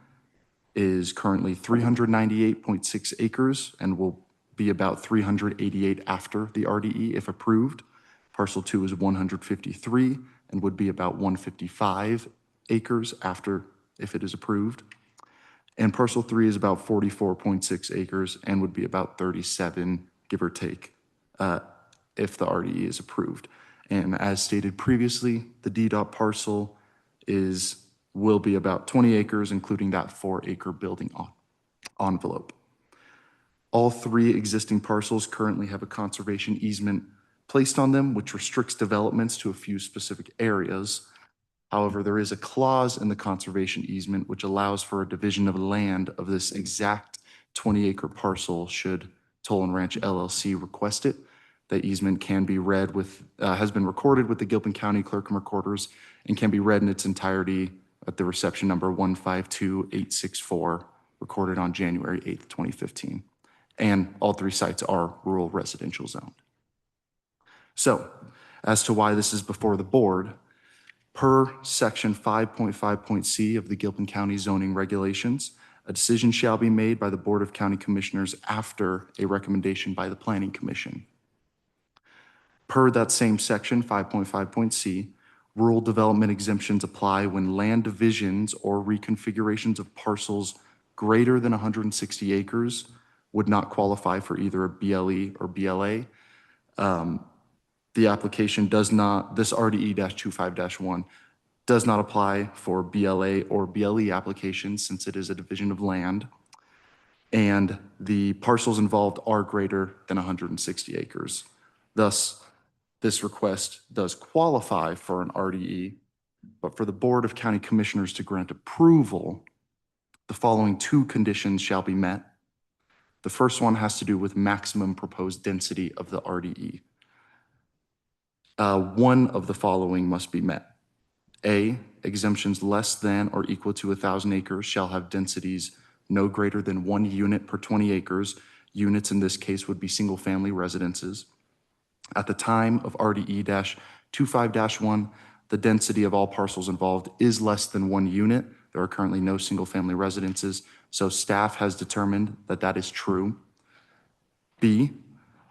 Speaker 11: is currently 398.6 acres and will be about 388 after the RDE if approved. Parcel 2 is 153 and would be about 155 acres after if it is approved. And parcel 3 is about 44.6 acres and would be about 37, give or take, if the RDE is approved. And as stated previously, the D-dot parcel will be about 20 acres, including that 4-acre building envelope. All three existing parcels currently have a conservation easement placed on them, which restricts developments to a few specific areas. However, there is a clause in the conservation easement which allows for a division of land of this exact 20-acre parcel should Toll and Ranch LLC request it. The easement can be read has been recorded with the Gilpin County Clerk and Recorders and can be read in its entirety at the reception number 152864, recorded on January 8th, 2015. And all three sites are rural residential zoned. So, as to why this is before the board, per section 5.5.c of the Gilpin County zoning regulations, A decision shall be made by the Board of County Commissioners after a recommendation by the Planning Commission. Per that same section, 5.5.c, rural development exemptions apply when land divisions or reconfigurations of parcels greater than 160 acres would not qualify for either a BLE or BLA. The application does not, this RDE-25-1 does not apply for BLA or BLE applications since it is a division of land, and the parcels involved are greater than 160 acres. Thus, this request does qualify for an RDE, but for the Board of County Commissioners to grant approval, the following two conditions shall be met. The first one has to do with maximum proposed density of the RDE. One of the following must be met. A, exemptions less than or equal to 1,000 acres shall have densities no greater than 1 unit per 20 acres. Units in this case would be single-family residences. At the time of RDE-25-1, the density of all parcels involved is less than 1 unit. There are currently no single-family residences, so staff has determined that that is true. B,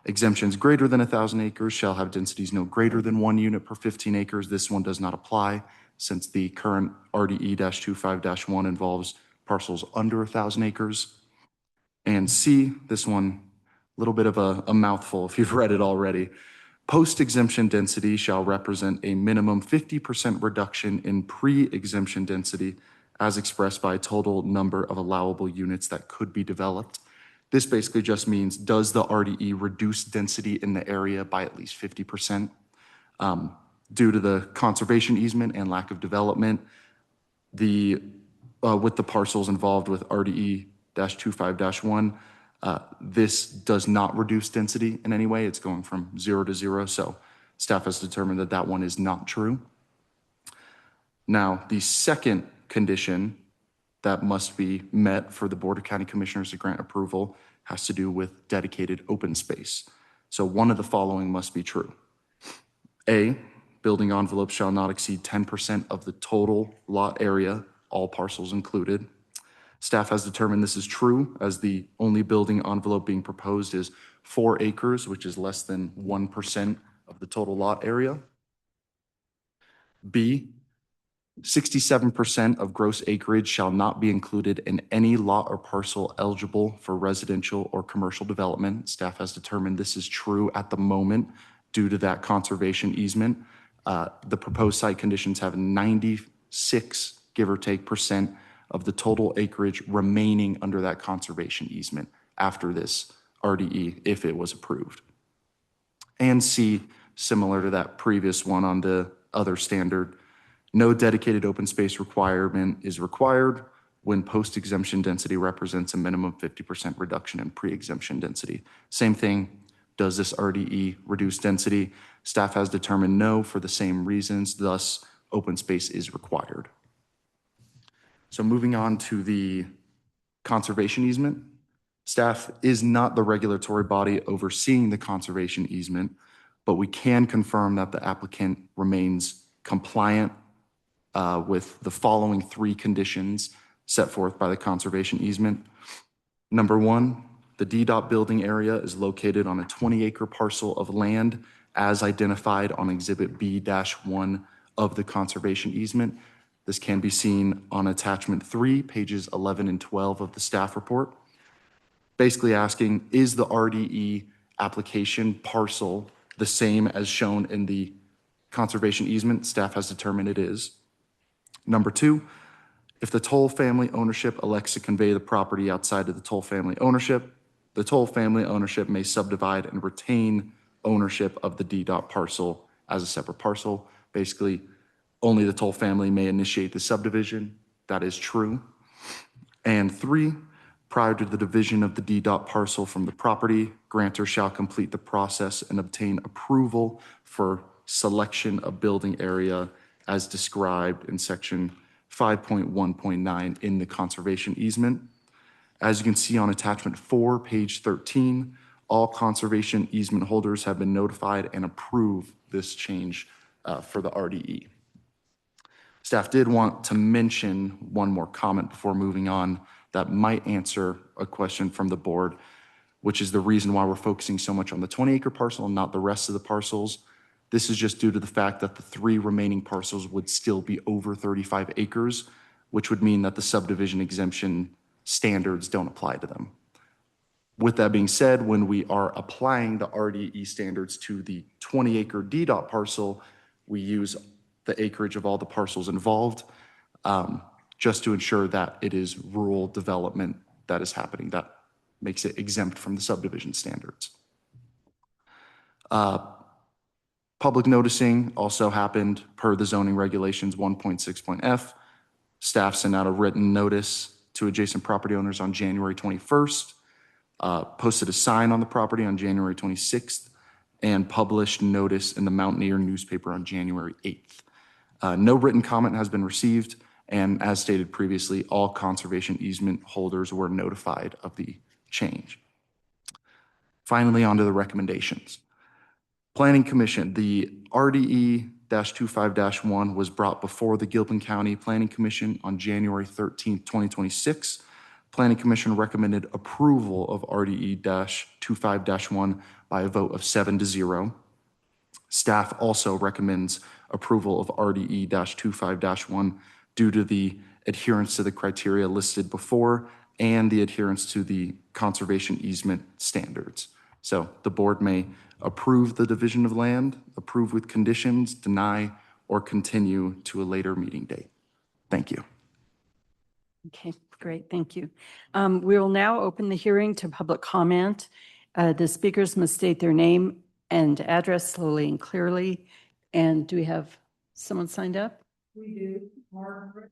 Speaker 11: exemptions greater than 1,000 acres shall have densities no greater than 1 unit per 15 acres. This one does not apply since the current RDE-25-1 involves parcels under 1,000 acres. And C, this one, a little bit of a mouthful if you've read it already. Post-exemption density shall represent a minimum 50% reduction in pre-exemption density as expressed by total number of allowable units that could be developed. This basically just means, does the RDE reduce density in the area by at least 50%? Due to the conservation easement and lack of development, with the parcels involved with RDE-25-1, this does not reduce density in any way. It's going from 0 to 0, so staff has determined that that one is not true. Now, the second condition that must be met for the Board of County Commissioners to grant approval has to do with dedicated open space. So one of the following must be true. A, building envelope shall not exceed 10% of the total lot area, all parcels included. Staff has determined this is true, as the only building envelope being proposed is 4 acres, which is less than 1% of the total lot area. B, 67% of gross acreage shall not be included in any lot or parcel eligible for residential or commercial development. Staff has determined this is true at the moment due to that conservation easement. The proposed site conditions have 96, give or take, % of the total acreage remaining under that conservation easement after this RDE, if it was approved. And C, similar to that previous one on the other standard, no dedicated open space requirement is required when post-exemption density represents a minimum 50% reduction in pre-exemption density. Same thing, does this RDE reduce density? Staff has determined no for the same reasons, thus open space is required. So moving on to the conservation easement, staff is not the regulatory body overseeing the conservation easement, but we can confirm that the applicant remains compliant with the following 3 conditions set forth by the conservation easement. Number 1, the DDOT building area is located on a 20-acre parcel of land as identified on Exhibit B-1 of the conservation easement. This can be seen on attachment 3, pages 11 and 12 of the staff report. Basically asking, is the RDE application parcel the same as shown in the conservation easement? Staff has determined it is. Number 2, if the Toll family ownership elects to convey the property outside of the Toll family ownership, the Toll family ownership may subdivide and retain ownership of the DDOT parcel as a separate parcel. Basically, only the Toll family may initiate the subdivision. That is true. And 3, prior to the division of the DDOT parcel from the property, grantor shall complete the process and obtain approval for selection of building area as described in section 5.1.9 in the conservation easement. As you can see on attachment 4, page 13, all conservation easement holders have been notified and approved this change for the RDE. Staff did want to mention one more comment before moving on, that might answer a question from the board, which is the reason why we're focusing so much on the 20-acre parcel and not the rest of the parcels. This is just due to the fact that the 3 remaining parcels would still be over 35 acres, which would mean that the subdivision exemption standards don't apply to them. With that being said, when we are applying the RDE standards to the 20-acre DDOT parcel, we use the acreage of all the parcels involved, just to ensure that it is rural development that is happening. That makes it exempt from the subdivision standards. Public noticing also happened per the zoning regulations 1.6.f. Staff sent out a written notice to adjacent property owners on January 21st, posted a sign on the property on January 26th, and published notice in the Mountaineer newspaper on January 8th. No written comment has been received, and as stated previously, all conservation easement holders were notified of the change. Finally, on to the recommendations. Planning Commission, the RDE-25-1 was brought before the Gilpin County Planning Commission on January 13th, 2026. Planning Commission recommended approval of RDE-25-1 by a vote of 7-0. Staff also recommends approval of RDE-25-1 due to the adherence to the criteria listed before and the adherence to the conservation easement standards. So the board may approve the division of land, approve with conditions, deny, or continue to a later meeting date. Thank you.
Speaker 1: Okay, great, thank you. We will now open the hearing to public comment. The speakers must state their name and address slowly and clearly. And do we have someone signed up? We do, Margaret.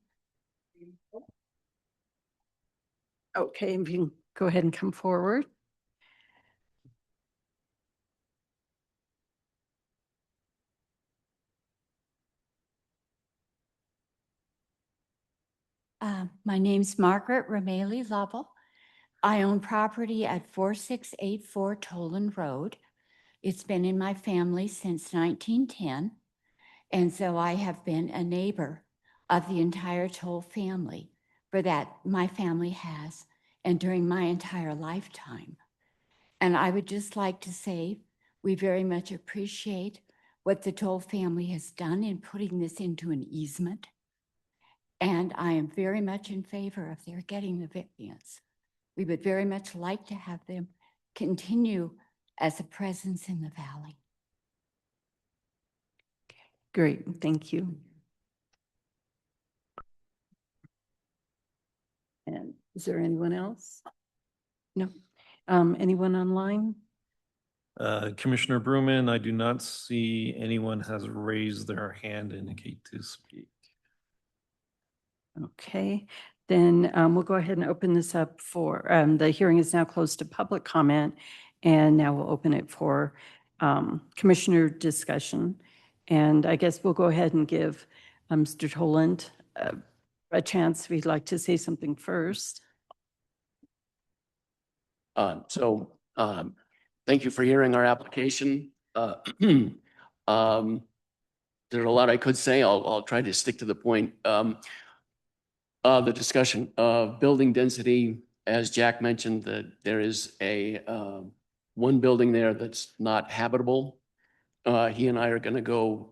Speaker 1: Okay, if you can go ahead and come forward.
Speaker 12: My name's Margaret Ramaley Lovell. I own property at 4684 Toland Road. It's been in my family since 1910. And so I have been a neighbor of the entire Toll family for that my family has, and during my entire lifetime. And I would just like to say, we very much appreciate what the Toll family has done in putting this into an easement. And I am very much in favor of their getting the variance. We would very much like to have them continue as a presence in the valley.
Speaker 1: Great, thank you. And is there anyone else? No. Anyone online?
Speaker 4: Commissioner Bruman, I do not see anyone has raised their hand to indicate to speak.
Speaker 1: Okay, then we'll go ahead and open this up for, the hearing is now closed to public comment, and now we'll open it for commissioner discussion. And I guess we'll go ahead and give Mr. Toland a chance if he'd like to say something first.
Speaker 13: Thank you for hearing our application. There's a lot I could say. I'll try to stick to the point. The discussion of building density, as Jack mentioned, that there is a one building there that's not habitable. He and I are going to go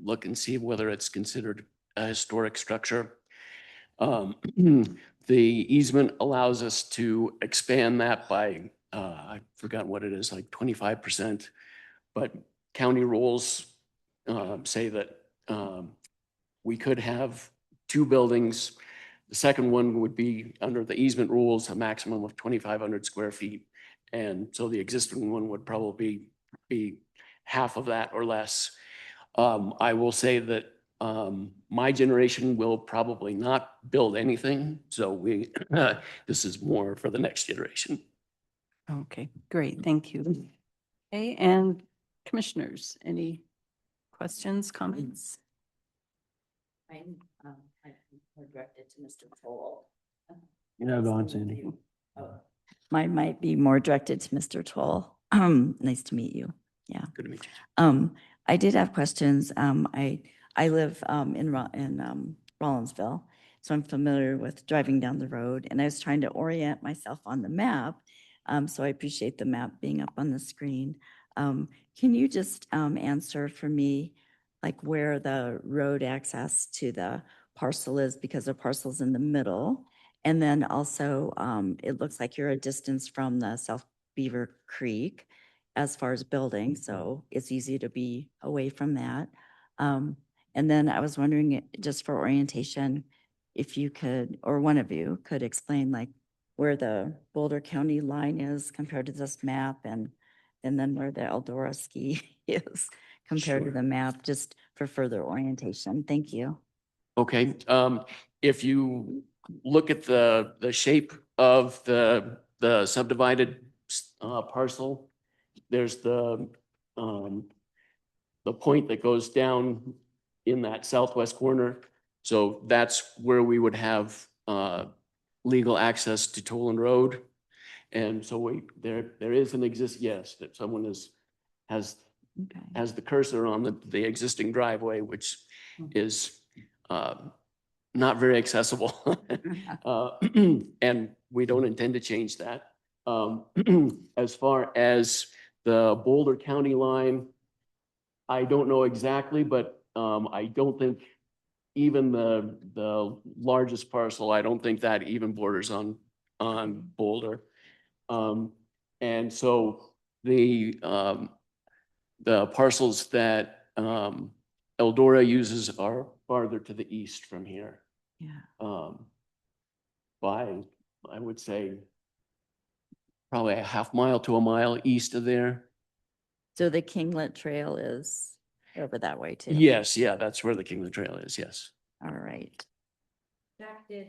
Speaker 13: look and see whether it's considered a historic structure. The easement allows us to expand that by, I forgot what it is, like 25%. But county rules say that we could have 2 buildings. The second one would be under the easement rules, a maximum of 2,500 square feet. And so the existing one would probably be half of that or less. I will say that my generation will probably not build anything. So this is more for the next generation.
Speaker 1: Okay, great, thank you. Okay, and commissioners, any questions, comments?
Speaker 7: I'm directed to Mr. Toll.
Speaker 3: You're not on, Sandy.
Speaker 7: Mine might be more directed to Mr. Toll. Nice to meet you. Yeah.
Speaker 13: Good to meet you.
Speaker 7: I did have questions. I live in Rollinsville. so I'm familiar with driving down the road, and I was trying to orient myself on the map. So I appreciate the map being up on the screen. Can you just answer for me, like where the road access to the parcel is, because the parcel's in the middle? And then also, it looks like you're a distance from the South Beaver Creek as far as building, so it's easy to be away from that. And then I was wondering, just for orientation, if you could, or one of you could explain like where the Boulder County line is compared to this map, and then where the Eldora ski is compared to
Speaker 13: Sure.
Speaker 7: the map, just for further orientation. Thank you.
Speaker 13: Okay, if you look at the shape of the subdivided parcel, there's the point that goes down in that southwest corner. So that's where we would have legal access to Toland Road. And so there is an yes, that someone has
Speaker 7: Okay.
Speaker 13: the cursor on the existing driveway, which is not very accessible. And we don't intend to change that. As far as the Boulder County line, I don't know exactly, but I don't think even the largest parcel, I don't think that even borders on Boulder. And so the parcels that Eldora uses are farther to the east from here.
Speaker 7: Yeah.
Speaker 13: By, I would say, probably a half mile to a mile east of there.
Speaker 7: So the Kinglet Trail is over that way too?
Speaker 13: Yes, yeah, that's where the Kingland Trail is, yes.
Speaker 7: All right.
Speaker 12: Jack did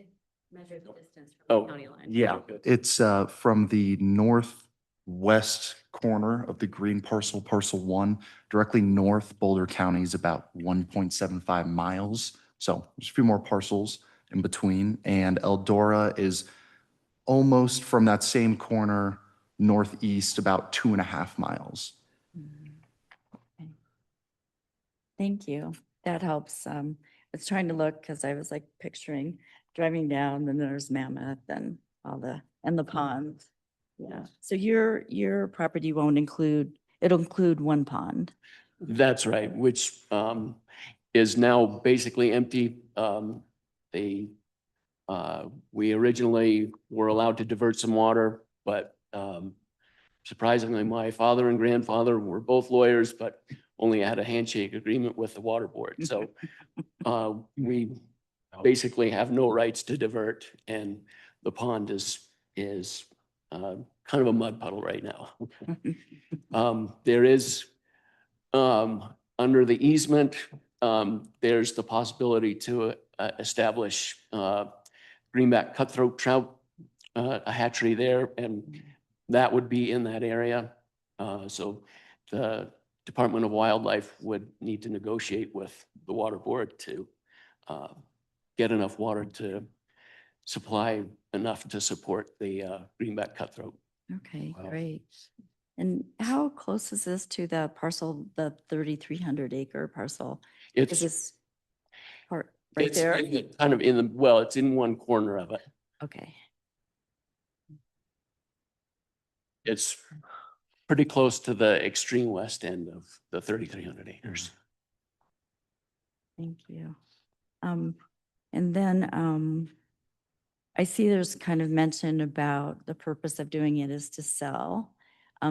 Speaker 12: measure the distance from
Speaker 13: Oh,
Speaker 12: the county line.
Speaker 11: Yeah,
Speaker 13: good.
Speaker 11: it's from the northwest corner of the green parcel, parcel 1, directly north. Boulder County is about 1.75 miles. So there's a few more parcels in between. And Eldora is almost from that same corner northeast, about 2.5 miles.
Speaker 7: Okay. Thank you. That helps. I was trying to look because I was like picturing driving down, then there's Mammoth and and the ponds. Yeah. So your property won't include, it'll include one pond.
Speaker 13: That's right, which is now basically empty. We originally were allowed to divert some water, but surprisingly, my father and grandfather were both lawyers, but only had a handshake agreement with the water board. So we basically have no rights to divert, and the pond is kind of a mud puddle right now. There is, under the easement, there's the possibility to establish greenback cutthroat trout, a hatchery there, and that would be in that area. So the Department of Wildlife would need to negotiate with the water board to get enough water to supply enough to support the greenback cutthroat.
Speaker 7: Okay,
Speaker 13: Wow.
Speaker 7: great. And how close is this to the parcel, the 3,300 acre parcel? Is
Speaker 13: It's
Speaker 7: this part right
Speaker 13: it's
Speaker 7: there?
Speaker 13: kind of in the, well, it's in one corner of it.
Speaker 7: Okay.
Speaker 13: It's pretty close to the extreme west end of the 3,300 acres.
Speaker 7: Thank you. And then I see there's kind of mention about the purpose of doing it is to sell.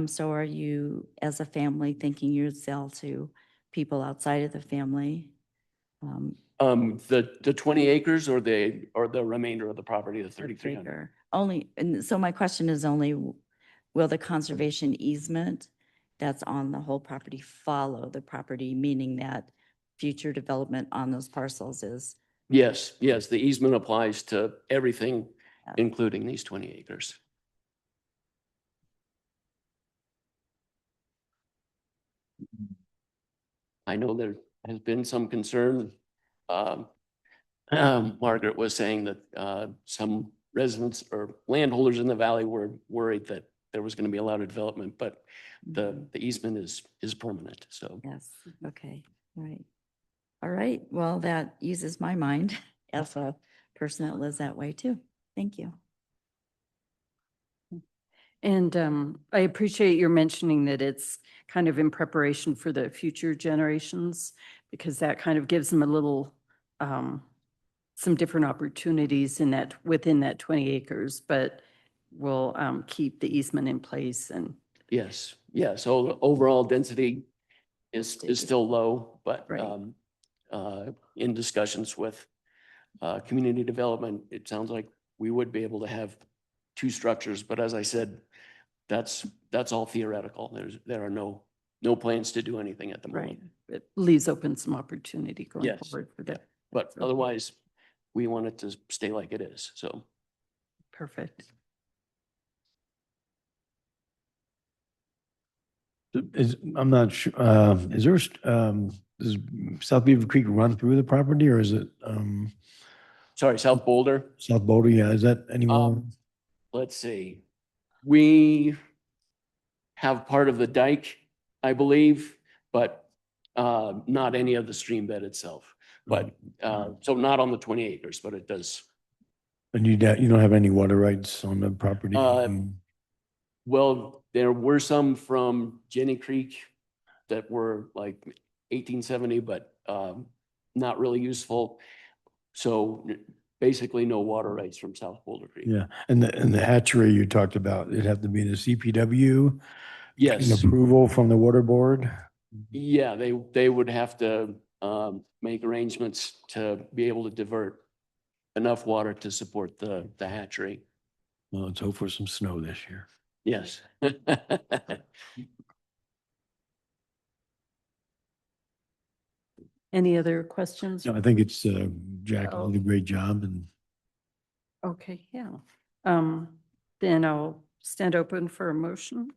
Speaker 7: So are you, as a family, thinking you'd sell to people outside of the family?
Speaker 13: The 20 acres or the remainder of the property, the 3,300?
Speaker 7: Bigger. Only, and so my question is only, will the conservation easement that's on the whole property follow the property, meaning that future development on those parcels is?
Speaker 13: Yes, yes, the easement applies to everything, including these 20 acres. I know there has been some concern. Margaret was saying that some residents or landholders in the valley were worried that there was going to be a lot of development, but the easement is permanent, so.
Speaker 7: Yes, okay, right. All right, well, that eases my mind as a person that lives that way too. Thank you.
Speaker 1: And I appreciate your mentioning that it's kind of in preparation for the future generations, because that kind of gives them a little, some different opportunities in that, within that 20 acres, but we'll keep the easement in place and.
Speaker 13: Yes, yeah, so the overall density is still low, but
Speaker 1: Right.
Speaker 13: in discussions with community development, it sounds like we would be able to have two structures, but as I said, that's all theoretical. There are no plans to do anything at the
Speaker 1: Right.
Speaker 13: moment.
Speaker 1: It leaves open some opportunity going
Speaker 13: Yes,
Speaker 1: forward for
Speaker 13: yeah.
Speaker 1: that.
Speaker 13: But
Speaker 1: Okay.
Speaker 13: otherwise, we want it to stay like it is, so.
Speaker 1: Perfect.
Speaker 3: I'm not sure, is there, does South Beaver Creek run through the property or is it,
Speaker 13: Sorry, South Boulder,
Speaker 3: South Boulder? Yeah, is that anymore?
Speaker 13: let's see. We have part of the dike, I believe, but not any of the stream bed itself. But so not on the 20 acres, but it does.
Speaker 3: And you don't have any water rights on the property?
Speaker 13: Well, there were some from Jenny Creek that were like 1870, but not really useful. So basically no water rights from South Boulder Creek.
Speaker 3: Yeah, and the hatchery you talked about, it'd have to be the CPW?
Speaker 13: Yes.
Speaker 3: An approval from the water board?
Speaker 13: Yeah, they would have to make arrangements to be able to divert enough water to support the hatchery.
Speaker 3: Well, let's hope for some snow this year.
Speaker 13: Yes.
Speaker 1: Any other questions?
Speaker 3: No, I think it's Jack
Speaker 1: Oh.
Speaker 3: did a great job and
Speaker 1: Okay, yeah. Then I'll stand open for a motion.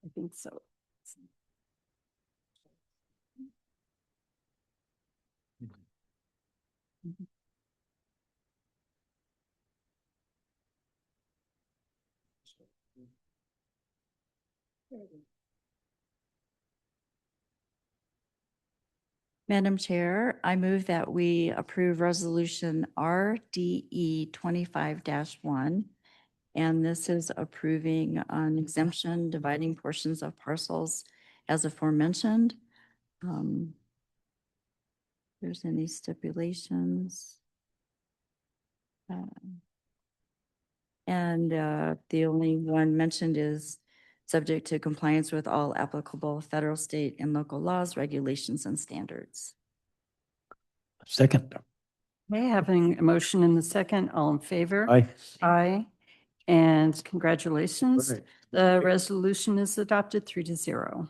Speaker 1: I think so.
Speaker 7: Madam Chair, I move that we approve Resolution RDE 25-1. And this is approving an exemption, dividing portions of parcels as aforementioned. There's any stipulations? And the only one mentioned is subject to compliance with all applicable federal, state, and local laws, regulations, and standards.
Speaker 3: second.
Speaker 1: Okay, having a motion in the second, all in favor?
Speaker 3: Aye.
Speaker 1: Aye. And congratulations.
Speaker 3: Right.
Speaker 1: The resolution is adopted 3-0.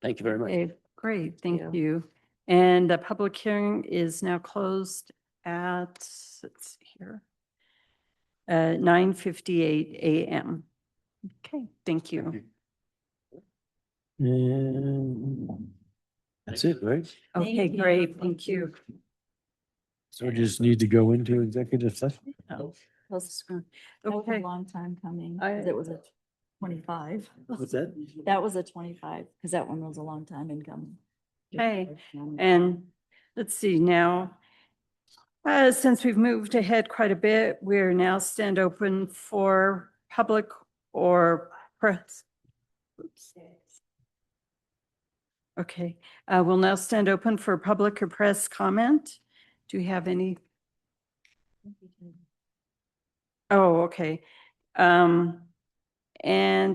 Speaker 13: Thank you very much.
Speaker 1: Okay, great, thank
Speaker 7: you.
Speaker 1: you. And the public hearing is now closed at, let's see here, 9:58 a.m. Okay, thank you.
Speaker 3: And that's it, right?
Speaker 1: Okay,
Speaker 7: Thank you.
Speaker 1: great, thank you.
Speaker 3: So we just need to go into executive session?
Speaker 7: That was a
Speaker 1: Okay,
Speaker 7: long time coming,
Speaker 1: I-
Speaker 7: 'cause it was a 25.
Speaker 3: What's that?
Speaker 7: That was a 25, because that one was a long time in coming.
Speaker 1: okay, and let's see now. Since we've moved ahead quite a bit, we're now stand open for public or press. Oops. Okay, we'll now stand open for public or press comment. Do we have any? Oh, okay. And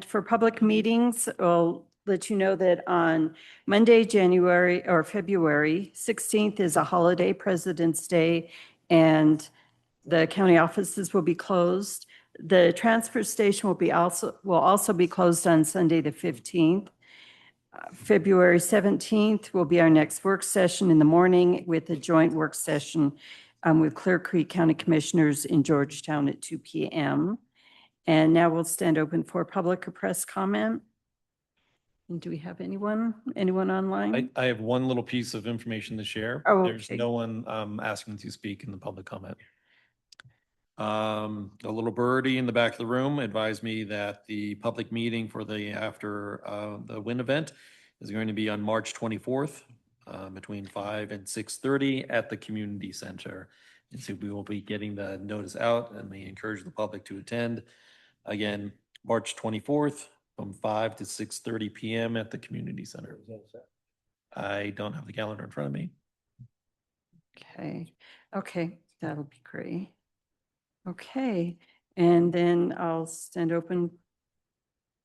Speaker 1: for public meetings, I'll let you know that on Monday, February 16th is a holiday, President's Day, and the county offices will be closed. The transfer station will also be closed on Sunday, the 15th. February 17th will be our next work session in the morning with a joint work session with Clear Creek County Commissioners in Georgetown at 2 p.m. And now we'll stand open for public or press comment. And do we have anyone online?
Speaker 4: I have one little piece of information to share.
Speaker 1: Oh,
Speaker 4: There's
Speaker 1: okay.
Speaker 4: no one asking to speak in the public comment. A little birdie in the back of the room advised me that the public meeting for the after the wind event is going to be on March 24th between 5 and 6:30 at the community center. And so we will be getting the notice out, and we encourage the public to attend. Again, March 24th from 5 to 6:30 PM at the community center. I don't have the calendar in front of me.
Speaker 1: Okay, that'll be great. Okay, and then I'll stand open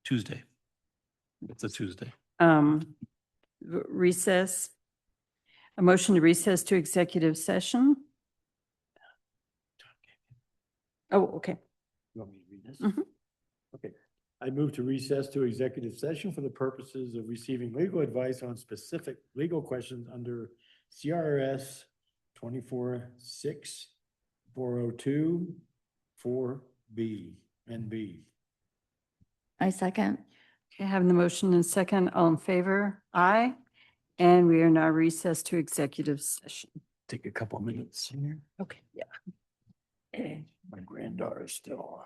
Speaker 4: Tuesday. It's a Tuesday.
Speaker 1: recess. A motion to recess to executive session. Oh, okay.
Speaker 3: You want me to read this?
Speaker 1: Mhm.
Speaker 3: Okay. I move to recess to executive session for the purposes of receiving legal advice on specific legal questions under CRS 24-6, 402, 4B and B.
Speaker 7: I second.
Speaker 1: Okay, having the motion and second, all in favor? Aye. And we are now recessed to executive session.
Speaker 3: Take a couple minutes here.
Speaker 1: Okay, yeah.
Speaker 3: My granddaughter is still.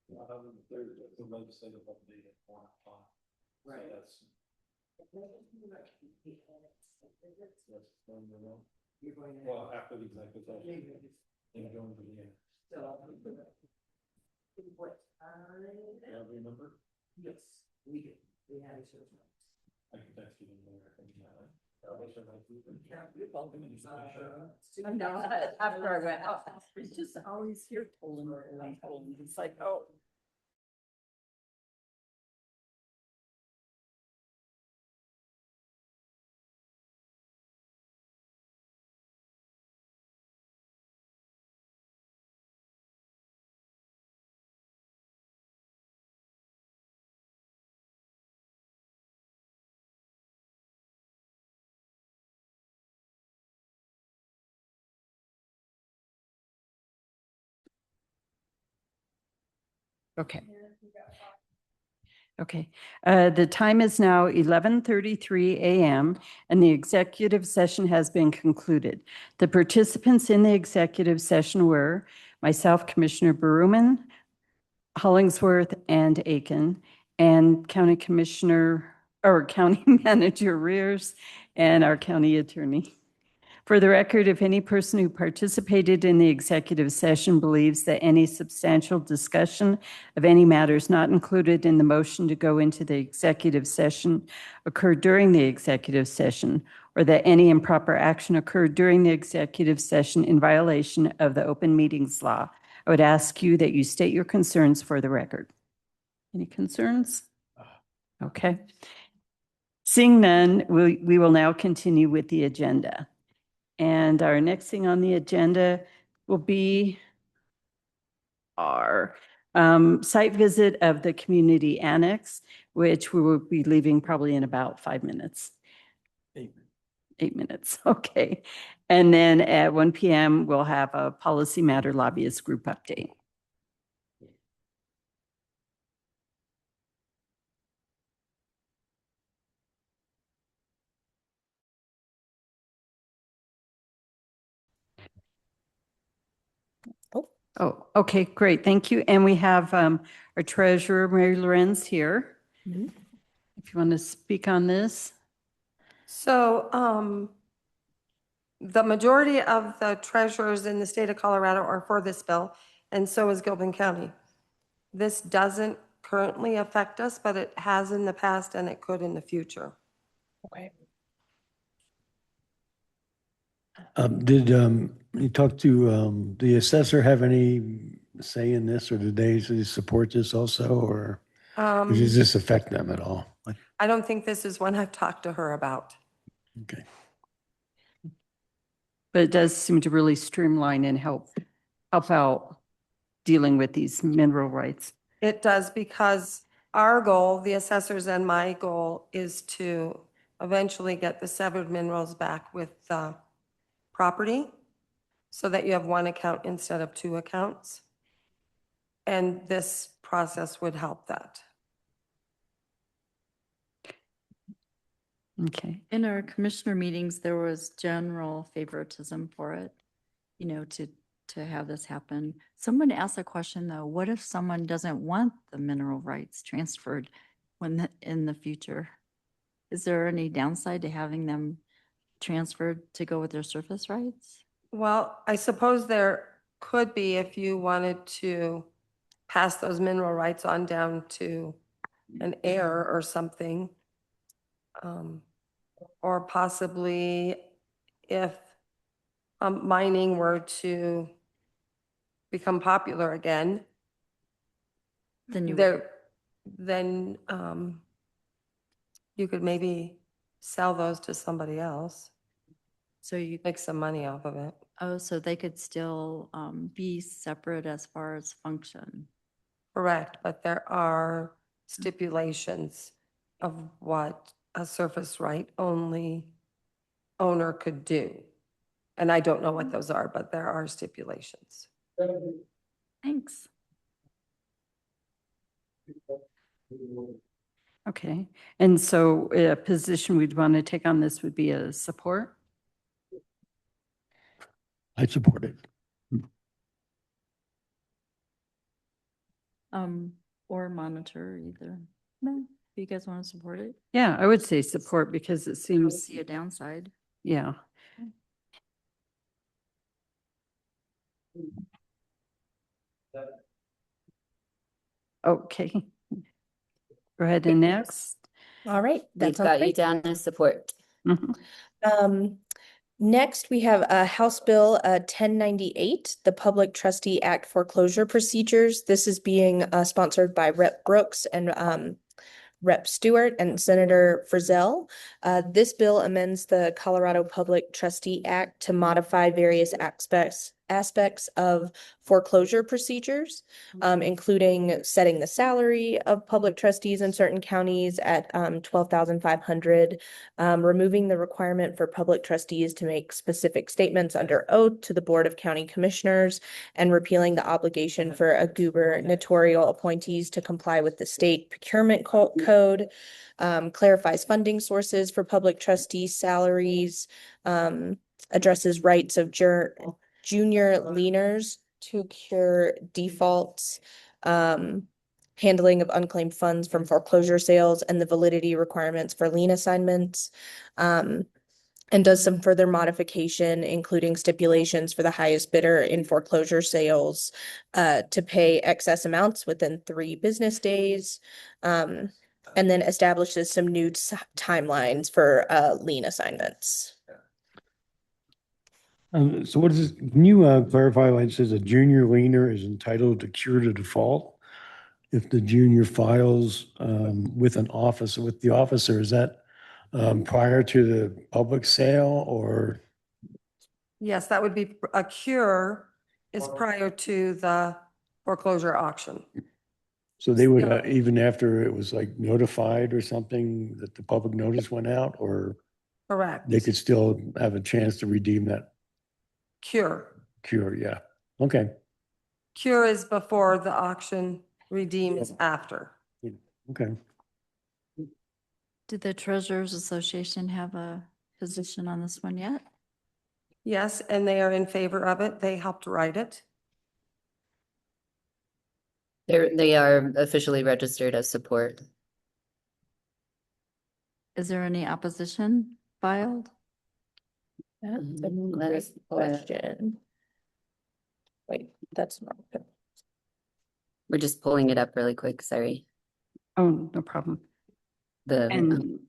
Speaker 4: Well, after the executive session. Remember?
Speaker 1: Yes, we did. We had it.
Speaker 4: I can text you in there.
Speaker 1: I'm not, after I went, oh, it's just always here, Poland. It's like, oh. Okay. Okay, the time is now 11:33 a.m. and the executive session has been concluded. The participants in the executive session were myself, Commissioner Berman, Hollingsworth, and Aiken, and County Commissioner, or County Manager Rears, and our county attorney. For the record, if any person who participated in the executive session believes that any substantial discussion of any matters not included in the motion to go into the executive session occurred during the executive session, or that any improper action occurred during the executive session in violation of the open meetings law, I would ask you that you state your concerns for the record. Any concerns? Okay. Seeing none, we will now continue with the agenda. And our next thing on the agenda will be our site visit of the community annex, which we will be leaving probably in about 5 minutes. 8 minutes, okay. And then at 1 p.m., we'll have a policy matter lobbyist group update. Oh, okay, great, thank you. And we have our treasurer, Mary Lorenz, here. If you want to speak on this.
Speaker 14: So the majority of the treasurers in the state of Colorado are for this bill, and so is Gilpin County. This doesn't currently affect us, but it has in the past and it could in the future.
Speaker 1: Okay.
Speaker 3: Did you talk to the assessor have any say in this, or did they support this also, or does this affect them at all?
Speaker 14: I don't think this is one I've talked to her about.
Speaker 3: Okay.
Speaker 1: But it does seem to really streamline and help out dealing with these mineral rights.
Speaker 14: It does, because our goal, the assessors and my goal, is to eventually get the severed minerals back with the property so that you have one account instead of two accounts. And this process would help that.
Speaker 1: Okay.
Speaker 7: In our commissioner meetings, there was general favoritism for it, you know, to have this happen. Someone asked a question though, what if someone doesn't want the mineral rights transferred in the future? Is there any downside to having them transferred to go with their surface rights?
Speaker 14: Well, I suppose there could be if you wanted to pass those mineral rights on down to an heir or something. Or possibly if mining were to become popular again,
Speaker 7: Then you,
Speaker 14: then you could maybe sell those to somebody else,
Speaker 7: so you,
Speaker 14: make some money off of it.
Speaker 7: oh, so they could still be separate as far as function.
Speaker 14: Correct, but there are stipulations of what a surface right only owner could do. And I don't know what those are, but there are stipulations.
Speaker 7: Thanks.
Speaker 1: Okay, and so a position we'd want to take on this would be a support?
Speaker 3: I support it.
Speaker 7: Or monitor either. No, if you guys want to support it,
Speaker 1: Yeah, I would say support because it
Speaker 7: I don't
Speaker 1: seems,
Speaker 7: see a downside.
Speaker 1: yeah. Okay. Go ahead and next.
Speaker 15: All right, that
Speaker 16: We've
Speaker 15: sounds
Speaker 16: got you
Speaker 15: great.
Speaker 16: down as support.
Speaker 1: Mhm.
Speaker 15: Next, we have House Bill 1098, the Public Trustee Act foreclosure procedures. This is being sponsored by Rep. Brooks and Rep. Stewart and Senator Frizzell. This bill amends the Colorado Public Trustee Act to modify various aspects of foreclosure procedures, including setting the salary of public trustees in certain counties at $12,500, removing the requirement for public trustees to make specific statements under oath to the Board of County Commissioners, and repealing the obligation for a gubernatorial appointees to comply with the state procurement code, clarifies funding sources for public trustee salaries, addresses rights of junior lieners to cure defaults, handling of unclaimed funds from foreclosure sales, and the validity requirements for lien assignments. And does some further modification, including stipulations for the highest bidder in foreclosure sales to pay excess amounts within 3 business days. And then establishes some new timelines for lien assignments.
Speaker 3: So what is this? Can you clarify why it says a junior liener is entitled to cure the default? If the junior files with the officer, is that prior to the public sale or?
Speaker 14: Yes, that would be, a cure is prior to the foreclosure auction.
Speaker 3: So they would, even after it was like notified or something that the public notice went out, or
Speaker 14: Correct.
Speaker 3: they could still have a chance to redeem that
Speaker 14: Cure.
Speaker 3: cure? Yeah. Okay.
Speaker 14: Cure is before the auction, redeem is after.
Speaker 3: Okay.
Speaker 7: Did the Treasurers Association have a position on this one yet?
Speaker 14: Yes, and they are in favor of it. They helped write it.
Speaker 16: They are officially registered as support.
Speaker 7: Is there any opposition filed?
Speaker 15: That's a great question. Wait, that's not good.
Speaker 16: We're just pulling it up really quick, sorry.
Speaker 1: Oh, no problem.
Speaker 16: The
Speaker 1: And,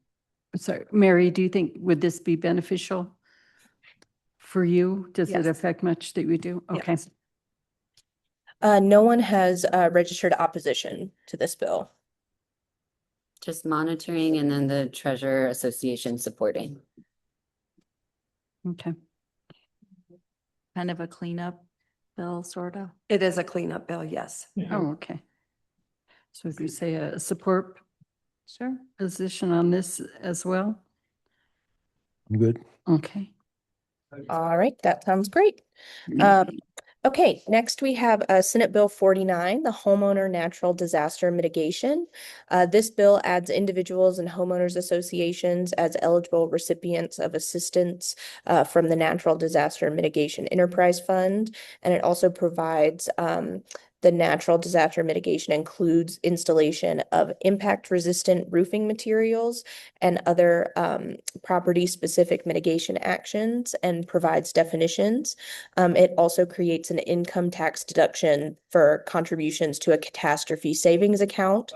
Speaker 1: sorry, Mary, do you think, would this be beneficial for you? Does it
Speaker 14: Yes.
Speaker 1: affect much that we do? Okay.
Speaker 14: Yes.
Speaker 15: No one has registered opposition to this bill.
Speaker 16: just monitoring and then the Treasurer Association supporting.
Speaker 1: Okay.
Speaker 7: Kind of a cleanup bill, sort of?
Speaker 14: It is a cleanup bill, yes.
Speaker 1: Oh, okay. So if you say a support
Speaker 7: Sure.
Speaker 1: position on this as well?
Speaker 3: I'm good.
Speaker 1: Okay.
Speaker 15: All right, that sounds great. Okay, next we have Senate Bill 49, the Homeowner Natural Disaster Mitigation. This bill adds individuals and homeowners associations as eligible recipients of assistance from the Natural Disaster Mitigation Enterprise Fund. And it also provides The natural disaster mitigation includes installation of impact-resistant roofing materials and other property-specific mitigation actions and provides definitions. It also creates an income tax deduction for contributions to a catastrophe savings account,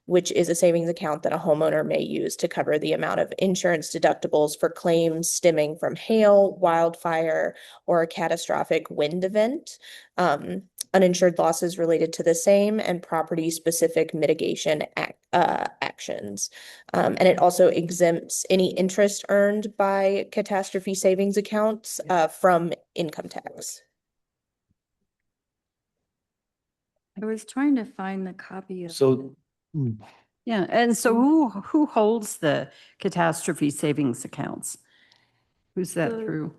Speaker 15: which is a savings account that a homeowner may use to cover the amount of insurance deductibles for claims stemming from hail, wildfire, or a catastrophic wind event. Uninsured losses related to the same and property-specific mitigation actions. And it also exempts any interest earned by catastrophe savings accounts from income tax.
Speaker 7: I was trying to find the copy of.
Speaker 3: So,
Speaker 1: Yeah, and so who holds the catastrophe savings accounts? Who's that
Speaker 7: The-
Speaker 1: through?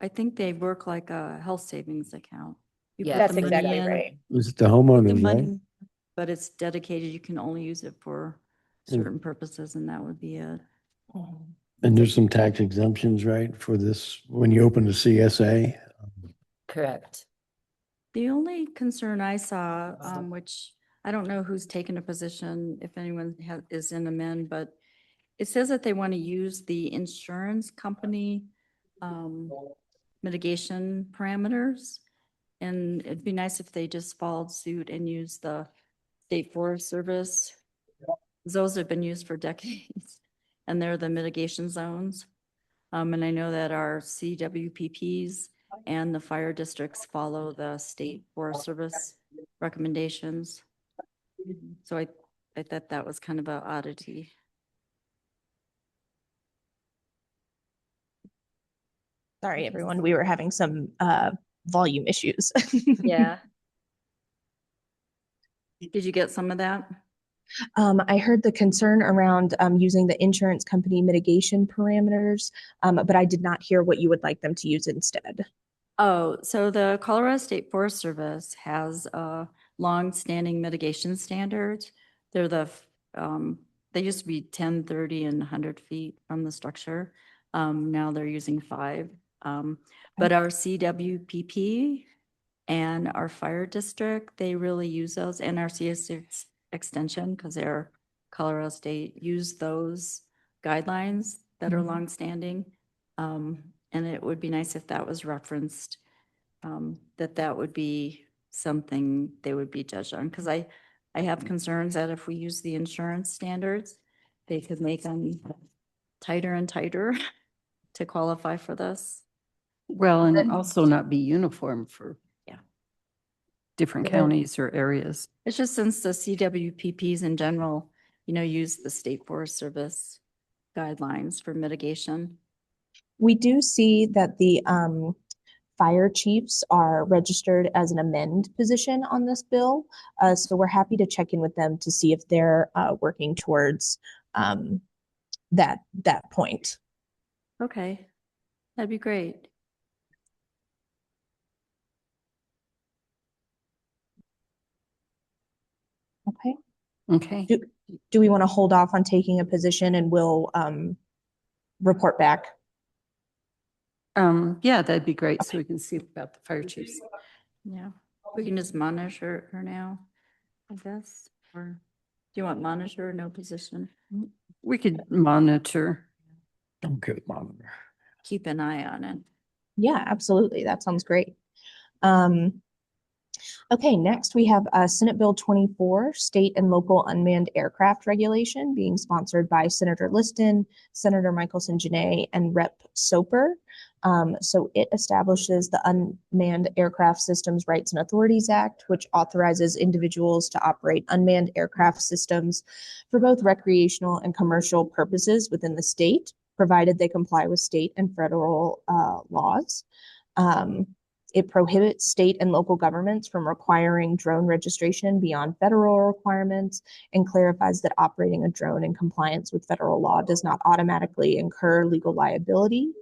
Speaker 7: I think they work like a health savings account. You put
Speaker 16: Yeah,
Speaker 15: That's
Speaker 7: the money
Speaker 15: exactly
Speaker 7: in,
Speaker 15: right.
Speaker 3: is it the
Speaker 7: put the
Speaker 3: homeowners, right?
Speaker 7: money, but it's dedicated. You can only use it for certain purposes, and that would be it.
Speaker 3: And there's some tax exemptions, right, for this, when you open a CSA?
Speaker 16: correct.
Speaker 7: The only concern I saw, which I don't know who's taken a position, if anyone is in amend, but it says that they want to use the insurance company mitigation parameters. And it'd be nice if they just followed suit and used the State Forest Service. Those have been used for decades, and they're the mitigation zones. And I know that our CWPPs and the fire districts follow the State Forest Service recommendations. So I thought that was kind of an oddity.
Speaker 15: Sorry, everyone. We were having some volume issues.
Speaker 7: Yeah. Did you get some of that?
Speaker 15: I heard the concern around using the insurance company mitigation parameters, but I did not hear what you would like them to use instead.
Speaker 7: Oh, so the Colorado State Forest Service has long-standing mitigation standards. They're they used to be 10, 30, and 100 feet from the structure. Now they're using 5. But our CWPP and our fire district, they really use those, and our CS6 extension, because they're Colorado State, use those guidelines that are longstanding. And it would be nice if that was referenced, that would be something they would be judged on. Because I have concerns that if we use the insurance standards, they could make them tighter and tighter to qualify for this.
Speaker 1: Well, and also not be uniform for
Speaker 7: Yeah.
Speaker 1: different
Speaker 7: Yeah.
Speaker 1: counties or areas.
Speaker 7: It's just since the CWPPs in general, use the State Forest Service guidelines for mitigation.
Speaker 15: We do see that the fire chiefs are registered as an amend position on this bill. So we're happy to check in with them to see if they're working towards that point.
Speaker 7: Okay, that'd be great.
Speaker 15: Okay.
Speaker 1: Okay.
Speaker 15: Do we want to hold off on taking a position and we'll report back?
Speaker 1: Yeah, that'd be great. So we can see about the fire chiefs.
Speaker 7: Yeah, we can just monitor her now, I guess, or do you want monitor or no position?
Speaker 1: We could monitor.
Speaker 3: Okay, monitor.
Speaker 7: Keep an eye on it.
Speaker 15: Yeah, absolutely. That sounds great. Okay, next we have Senate Bill 24, State and Local Unmanned Aircraft Regulation, being sponsored by Senator Liston, Senator Michelson Janae, and Rep. Soper. So it establishes the Unmanned Aircraft Systems Rights and Authorities Act, which authorizes individuals to operate unmanned aircraft systems for both recreational and commercial purposes within the state, provided they comply with state and federal laws. It prohibits state and local governments from requiring drone registration beyond federal requirements and clarifies that operating a drone in compliance with federal law does not automatically incur legal liability.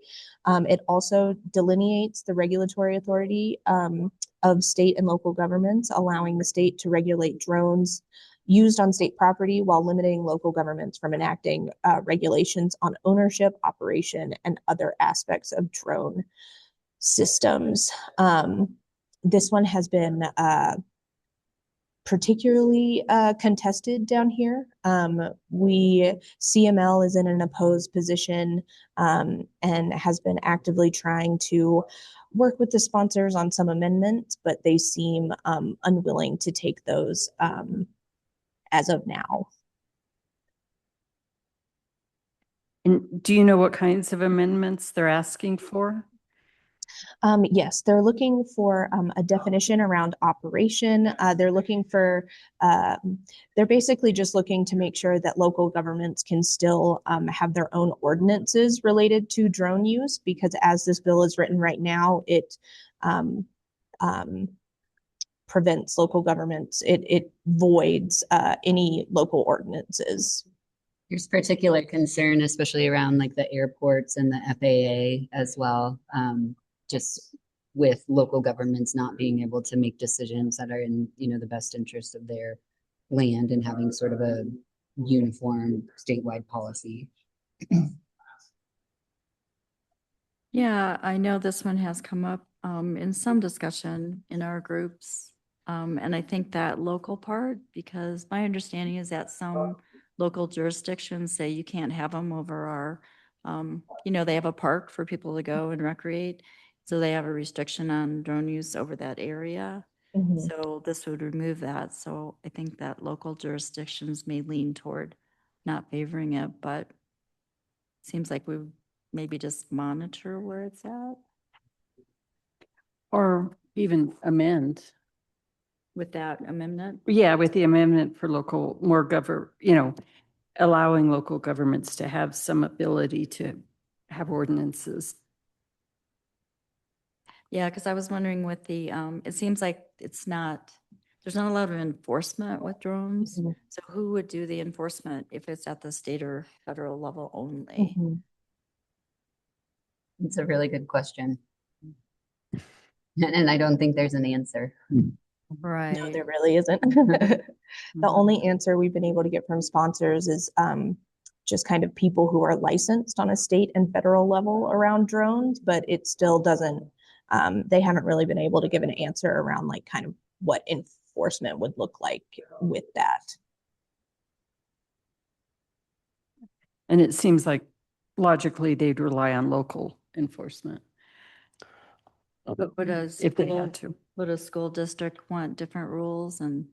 Speaker 15: It also delineates the regulatory authority of state and local governments, allowing the state to regulate drones used on state property while limiting local governments from enacting regulations on ownership, operation, and other aspects of drone systems. This one has been particularly contested down here. CML is in an opposed position and has been actively trying to work with the sponsors on some amendments, but they seem unwilling to take those as of now.
Speaker 1: And do you know what kinds of amendments they're asking for?
Speaker 15: Yes, they're looking for a definition around operation. They're looking for, they're basically just looking to make sure that local governments can still have their own ordinances related to drone use, because as this bill is written right now, it prevents local governments, it voids any local ordinances.
Speaker 16: There's particular concern, especially around like the airports and the FAA as well. Just with local governments not being able to make decisions that are in, the best interest of their land and having sort of a uniform statewide policy.
Speaker 7: Yeah, I know this one has come up in some discussion in our groups. And I think that local part, because my understanding is that some local jurisdictions say you can't have them over our, they have a park for people to go and recreate. So they have a restriction on drone use over that area.
Speaker 15: Mhm.
Speaker 7: So this would remove that. So I think that local jurisdictions may lean toward not favoring it, but seems like we maybe just monitor where it's at
Speaker 1: Or even amend?
Speaker 7: with that amendment.
Speaker 1: Yeah, with the amendment for local, more allowing local governments to have some ability to have ordinances.
Speaker 7: Yeah, because I was wondering with the, it seems like there's not a lot of enforcement with drones.
Speaker 15: Mhm.
Speaker 7: So who would do the enforcement if it's at the state or federal level only?
Speaker 15: Mhm.
Speaker 16: It's a really good question. And I don't think there's an answer.
Speaker 15: No,
Speaker 7: Right.
Speaker 15: there really isn't. The only answer we've been able to get from sponsors is just kind of people who are licensed on a state and federal level around drones, but it still doesn't, they haven't really been able to give an answer around like kind of what enforcement would look like with that.
Speaker 1: And it seems like logically they'd rely on local enforcement
Speaker 7: But would a
Speaker 1: if they
Speaker 7: school,
Speaker 1: had to.
Speaker 7: would a school district want different rules and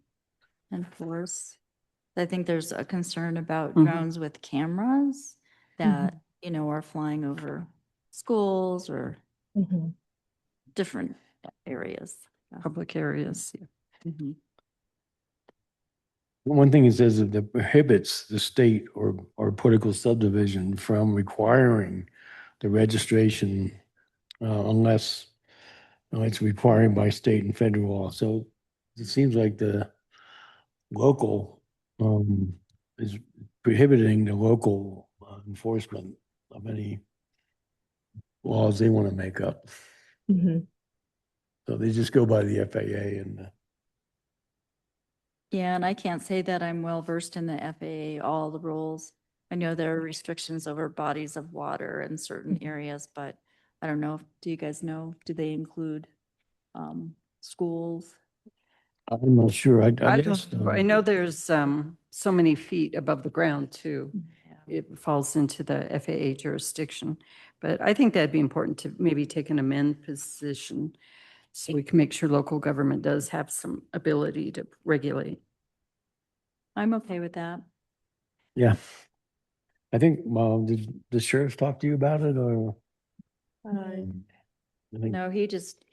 Speaker 7: enforce? I think there's a concern about
Speaker 1: Mhm.
Speaker 7: drones with cameras that, are flying over schools or
Speaker 15: Mhm.
Speaker 7: different areas.
Speaker 1: Public areas.
Speaker 7: Mhm.
Speaker 3: One thing it says that it prohibits the state or political subdivision from requiring the registration unless it's required by state and federal law. So it seems like the local is prohibiting the local enforcement of any laws they want to make up.
Speaker 15: Mhm.
Speaker 3: So they just go by the FAA and
Speaker 7: Yeah, and I can't say that I'm well versed in the FAA, all the rules. I know there are restrictions over bodies of water in certain areas, but I don't know. Do you guys know? Do they include schools?
Speaker 3: I'm not sure. I guess.
Speaker 1: I know there's so many feet above the ground too. It falls into the FAA jurisdiction. But I think that'd be important to maybe take an amend position so we can make sure local government does have some ability to regulate.
Speaker 7: I'm okay with that.
Speaker 3: Yeah. I think, did the sheriff talk to you about it or? I think
Speaker 7: No, he just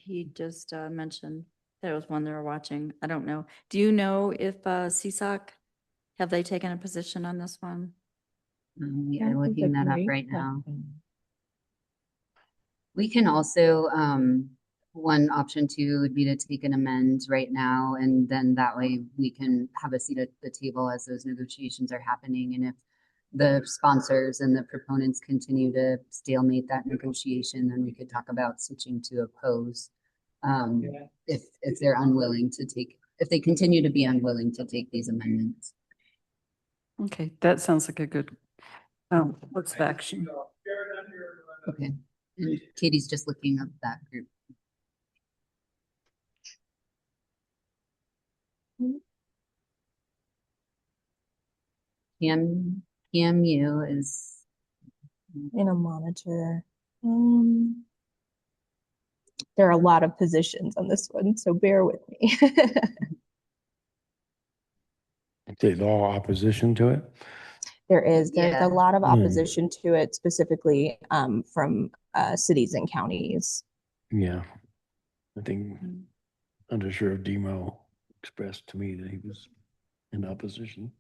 Speaker 7: mentioned there was one they were watching. I don't know. Do you know if CSOC, have they taken a position on this one?
Speaker 16: We are looking that up right now. We can also, one option too would be to take an amend right now, and then that way we can have a seat at the table as those negotiations are happening. And if the sponsors and the proponents continue to stalemate that negotiation, then we could talk about switching to oppose. If they're unwilling to take, if they continue to be unwilling to take these amendments.
Speaker 1: Okay, that sounds like a good course of action.
Speaker 16: Okay, and Katie's just looking up that group. PMU is,
Speaker 15: In a monitor. There are a lot of positions on this one, so bear with me.
Speaker 3: There's all opposition to it?
Speaker 15: There's
Speaker 16: Yeah.
Speaker 15: a lot of
Speaker 3: Hmm.
Speaker 15: opposition to it, specifically from cities and counties.
Speaker 3: Yeah. I think Under Sheriff Demo expressed to me that he was in opposition.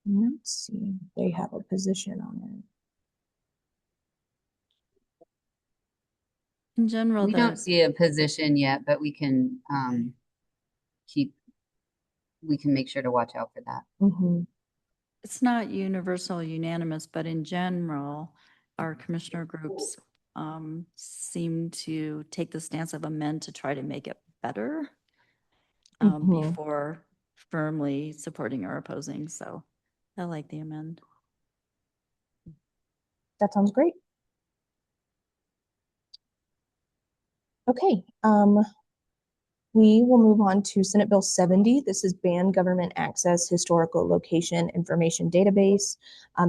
Speaker 15: Let's see, they have a position on it.
Speaker 7: In general,
Speaker 16: we don't see a position yet, but we can we can make sure to watch out for that.
Speaker 7: it's not universal unanimous, but in general, our commissioner groups seem to take the stance of amend to try to make it better before firmly supporting or opposing. So I like the amend.
Speaker 15: That sounds great. Okay, we will move on to Senate Bill 70. This is Ban Government Access Historical Location Information Database.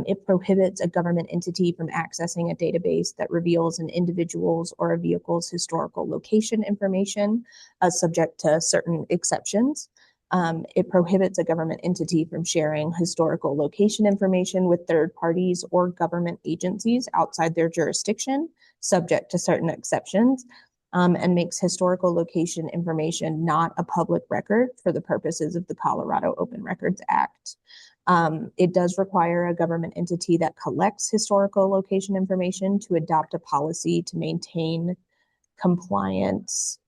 Speaker 15: It prohibits a government entity from accessing a database that reveals an individual's or a vehicle's historical location information, subject to certain exceptions. It prohibits a government entity from sharing historical location information with third parties or government agencies outside their jurisdiction, subject to certain exceptions. And makes historical location information not a public record for the purposes of the Colorado Open Records Act. It does require a government entity that collects historical location information to adopt a policy to maintain compliance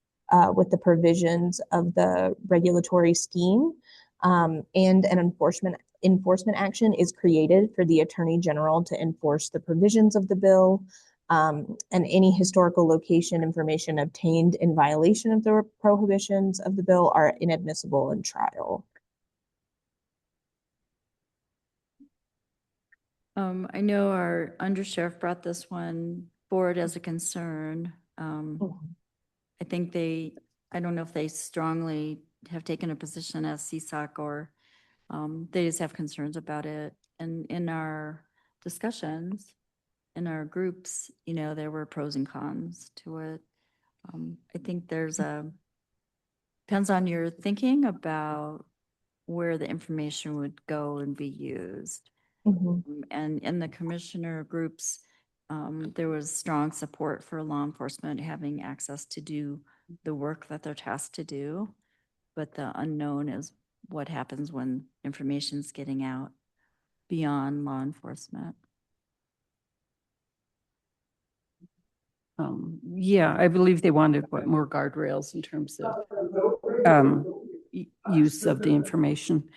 Speaker 15: with the provisions of the regulatory scheme. And an enforcement action is created for the Attorney General to enforce the provisions of the bill. And any historical location information obtained in violation of the prohibitions of the bill are inadmissible in trial.
Speaker 7: I know our undersheriff brought this one forward as a concern. I think I don't know if they strongly have taken a position as CSOC or they just have concerns about it. And in our discussions, in our groups, there were pros and cons to it. I think depends on your thinking about where the information would go and be used. And in the commissioner groups, there was strong support for law enforcement having access to do the work that they're tasked to do. But the unknown is what happens when information's getting out beyond law enforcement.
Speaker 1: Yeah, I believe they wanted more guardrails in terms of use of the information.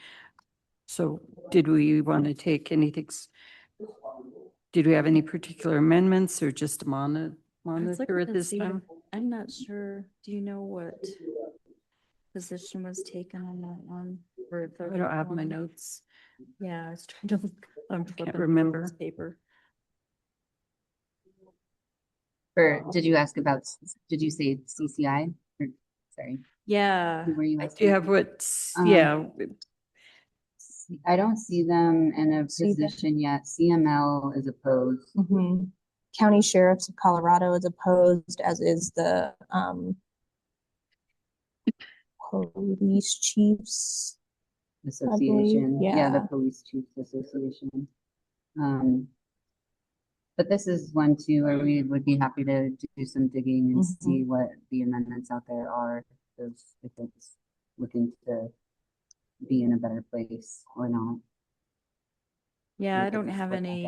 Speaker 1: So did we want to take anything? Did we have any particular amendments or just monitor at this time?
Speaker 7: I'm not sure. Do you know what position was taken on that one?
Speaker 1: I don't have my notes.
Speaker 7: Yeah, I was trying to look. I'm
Speaker 1: Can't remember.
Speaker 7: Paper.
Speaker 16: Did you ask about, did you say CCI? Sorry.
Speaker 7: Yeah.
Speaker 16: Who were you
Speaker 1: Do
Speaker 16: asking?
Speaker 1: you have yeah.
Speaker 16: I don't see them in a position yet. CML is opposed.
Speaker 15: County Sheriffs of Colorado is opposed, as is the Police Chiefs
Speaker 16: Association.
Speaker 15: Yeah.
Speaker 16: The Police Chiefs Association. But this is one too where we would be happy to do some digging and see what the amendments out there are, if it's looking to be in a better place or not.
Speaker 7: Yeah, I don't have any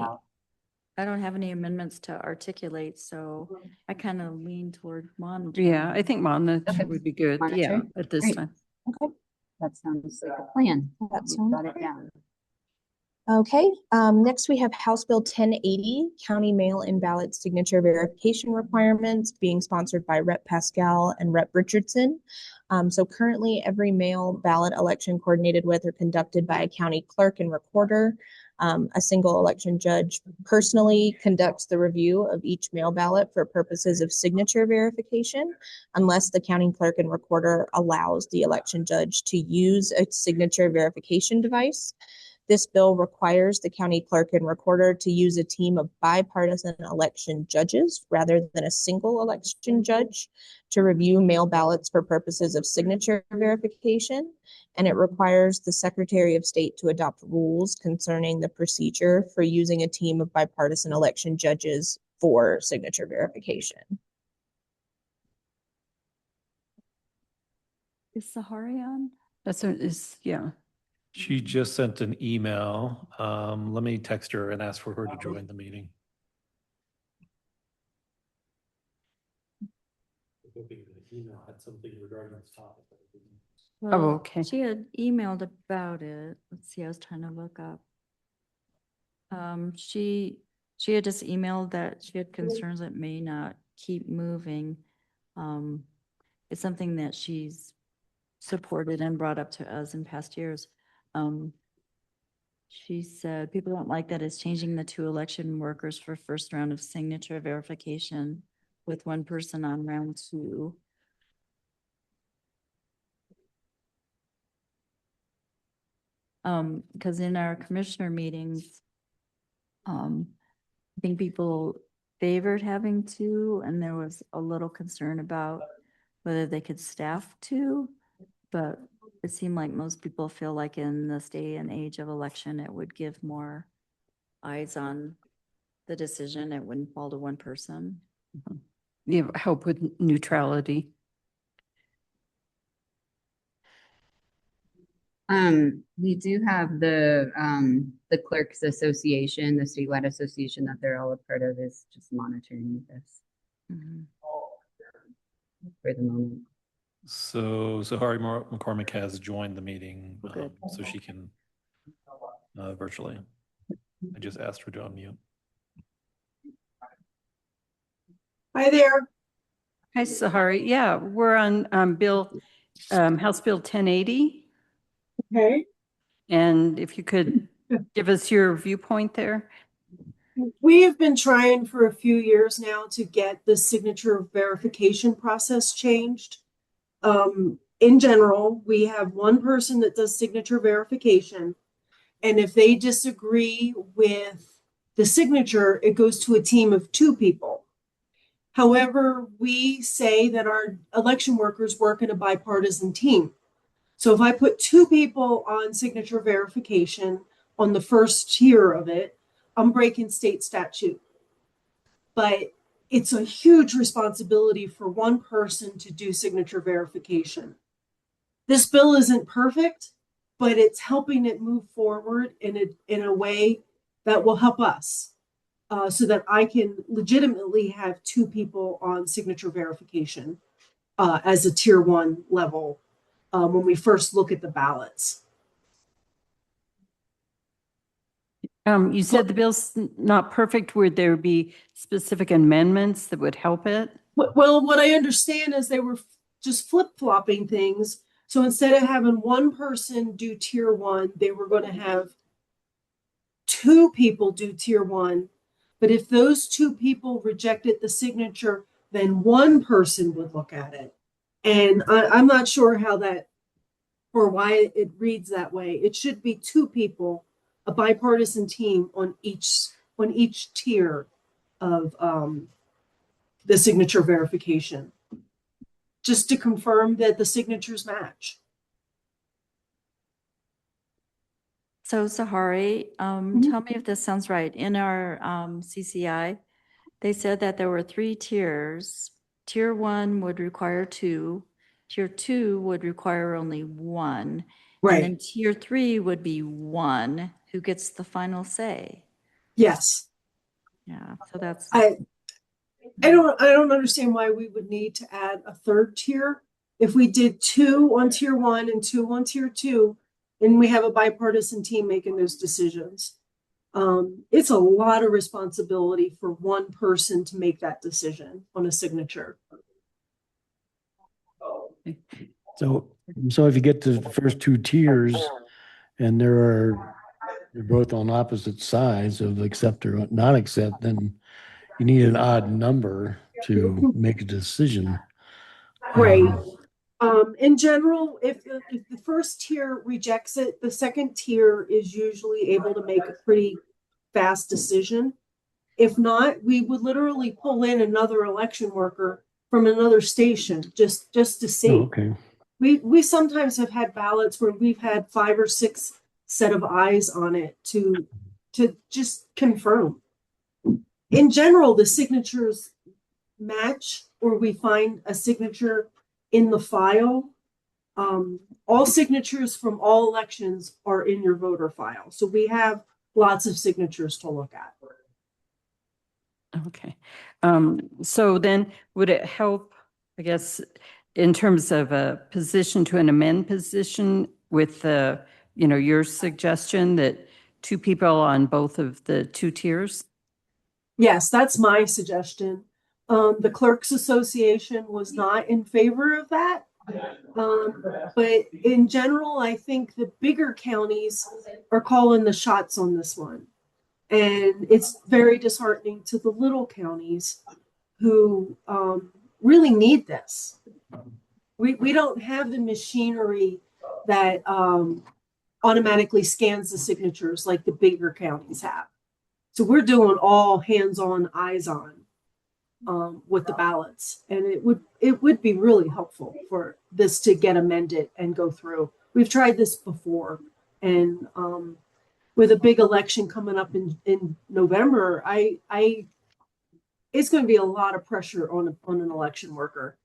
Speaker 7: amendments to articulate, so I kind of lean toward monitor.
Speaker 1: Yeah, I think monitor would be good.
Speaker 16: Monitor?
Speaker 1: Yeah, at this
Speaker 16: Great.
Speaker 1: time.
Speaker 15: Okay.
Speaker 16: That sounds like a plan.
Speaker 15: That
Speaker 16: We
Speaker 15: sounds
Speaker 16: brought it
Speaker 15: great.
Speaker 16: down.
Speaker 15: Okay, next we have House Bill 1080, County Mail-in Ballot Signature Verification Requirements, being sponsored by Rep. Pascal and Rep. Richardson. So currently, every mail ballot election coordinated with or conducted by a county clerk and recorder A single election judge personally conducts the review of each mail ballot for purposes of signature verification, unless the county clerk and recorder allows the election judge to use a signature verification device. This bill requires the county clerk and recorder to use a team of bipartisan election judges rather than a single election judge to review mail ballots for purposes of signature verification. And it requires the Secretary of State to adopt rules concerning the procedure for using a team of bipartisan election judges for signature verification.
Speaker 7: Is Sahari on?
Speaker 1: Yeah.
Speaker 4: She just sent an email. Let me text her and ask for her to join the meeting. Hoping the email had something regarding this topic.
Speaker 7: Well,
Speaker 1: Oh, okay.
Speaker 7: She had emailed about it. Let's see, I was trying to look up. She had just emailed that she had concerns that may not keep moving. It's something that she's supported and brought up to us in past years. She said, people don't like that it's changing the 2 election workers for first round of signature verification with 1 person on round 2. Because in our commissioner meetings, I think people favored having 2, and there was a little concern about whether they could staff 2, but it seemed like most people feel like in this day and age of election, it would give more eyes on the decision. It wouldn't fall to 1 person.
Speaker 1: Yeah, help with neutrality.
Speaker 16: We do have the Clerks Association, the statewide association that they're all a part of is just monitoring this for the moment.
Speaker 4: So Sahari McCormick has joined the meeting,
Speaker 7: Good.
Speaker 4: so she can virtually. I just asked her to unmute.
Speaker 17: Hi there.
Speaker 1: Hi, Sahari. Yeah, we're on House Bill 1080.
Speaker 17: Okay.
Speaker 1: And if you could give us your viewpoint there.
Speaker 17: We have been trying for a few years now to get the signature verification process changed. In general, we have 1 person that does signature verification. And if they disagree with the signature, it goes to a team of 2 people. However, we say that our election workers work in a bipartisan team. So if I put 2 people on signature verification on the first tier of it, I'm breaking state statute. But it's a huge responsibility for 1 person to do signature verification. This bill isn't perfect, but it's helping it move forward in a way that will help us so that I can legitimately have 2 people on signature verification as a tier 1 level when we first look at the ballots.
Speaker 1: You said the bill's not perfect. Would there be specific amendments that would help it?
Speaker 17: Well, what I understand is they were just flip-flopping things. So instead of having 1 person do tier 1, they were going to have 2 people do tier 1. But if those 2 people rejected the signature, then 1 person would look at it. And I'm not sure how that or why it reads that way. It should be 2 people, a bipartisan team on each tier of the signature verification, just to confirm that the signatures match.
Speaker 7: So Sahari, tell me if this sounds right. In our CCI, they said that there were 3 tiers. Tier 1 would require 2. Tier 2 would require only 1.
Speaker 17: Right.
Speaker 7: And then tier 3 would be 1 who gets the final say.
Speaker 17: Yes.
Speaker 7: Yeah, so that's.
Speaker 17: I don't understand why we would need to add a 3rd tier. If we did 2 on tier 1 and 2 on tier 2, and we have a bipartisan team making those decisions. It's a lot of responsibility for 1 person to make that decision on a signature.
Speaker 3: So if you get to the first 2 tiers and there are You're both on opposite sides of accept or not accept, then you need an odd number to make a decision.
Speaker 17: Right. In general, if the first tier rejects it, the second tier is usually able to make a pretty fast decision. If not, we would literally pull in another election worker from another station just to see.
Speaker 3: Oh, okay.
Speaker 17: We sometimes have had ballots where we've had 5 or 6 set of eyes on it to just confirm. In general, the signatures match, or we find a signature in the file. All signatures from all elections are in your voter file. So we have lots of signatures to look at.
Speaker 1: Okay. So then would it help, I guess, in terms of a position to an amend position with the, your suggestion that 2 people on both of the 2 tiers?
Speaker 17: Yes, that's my suggestion. The Clerks Association was not in favor of that. But in general, I think the bigger counties are calling the shots on this one. And it's very disheartening to the little counties who really need this. We don't have the machinery that automatically scans the signatures like the bigger counties have. So we're doing all hands-on, eyes-on with the ballots, and it would be really helpful for this to get amended and go through. We've tried this before, and with a big election coming up in November, it's going to be a lot of pressure on an election worker.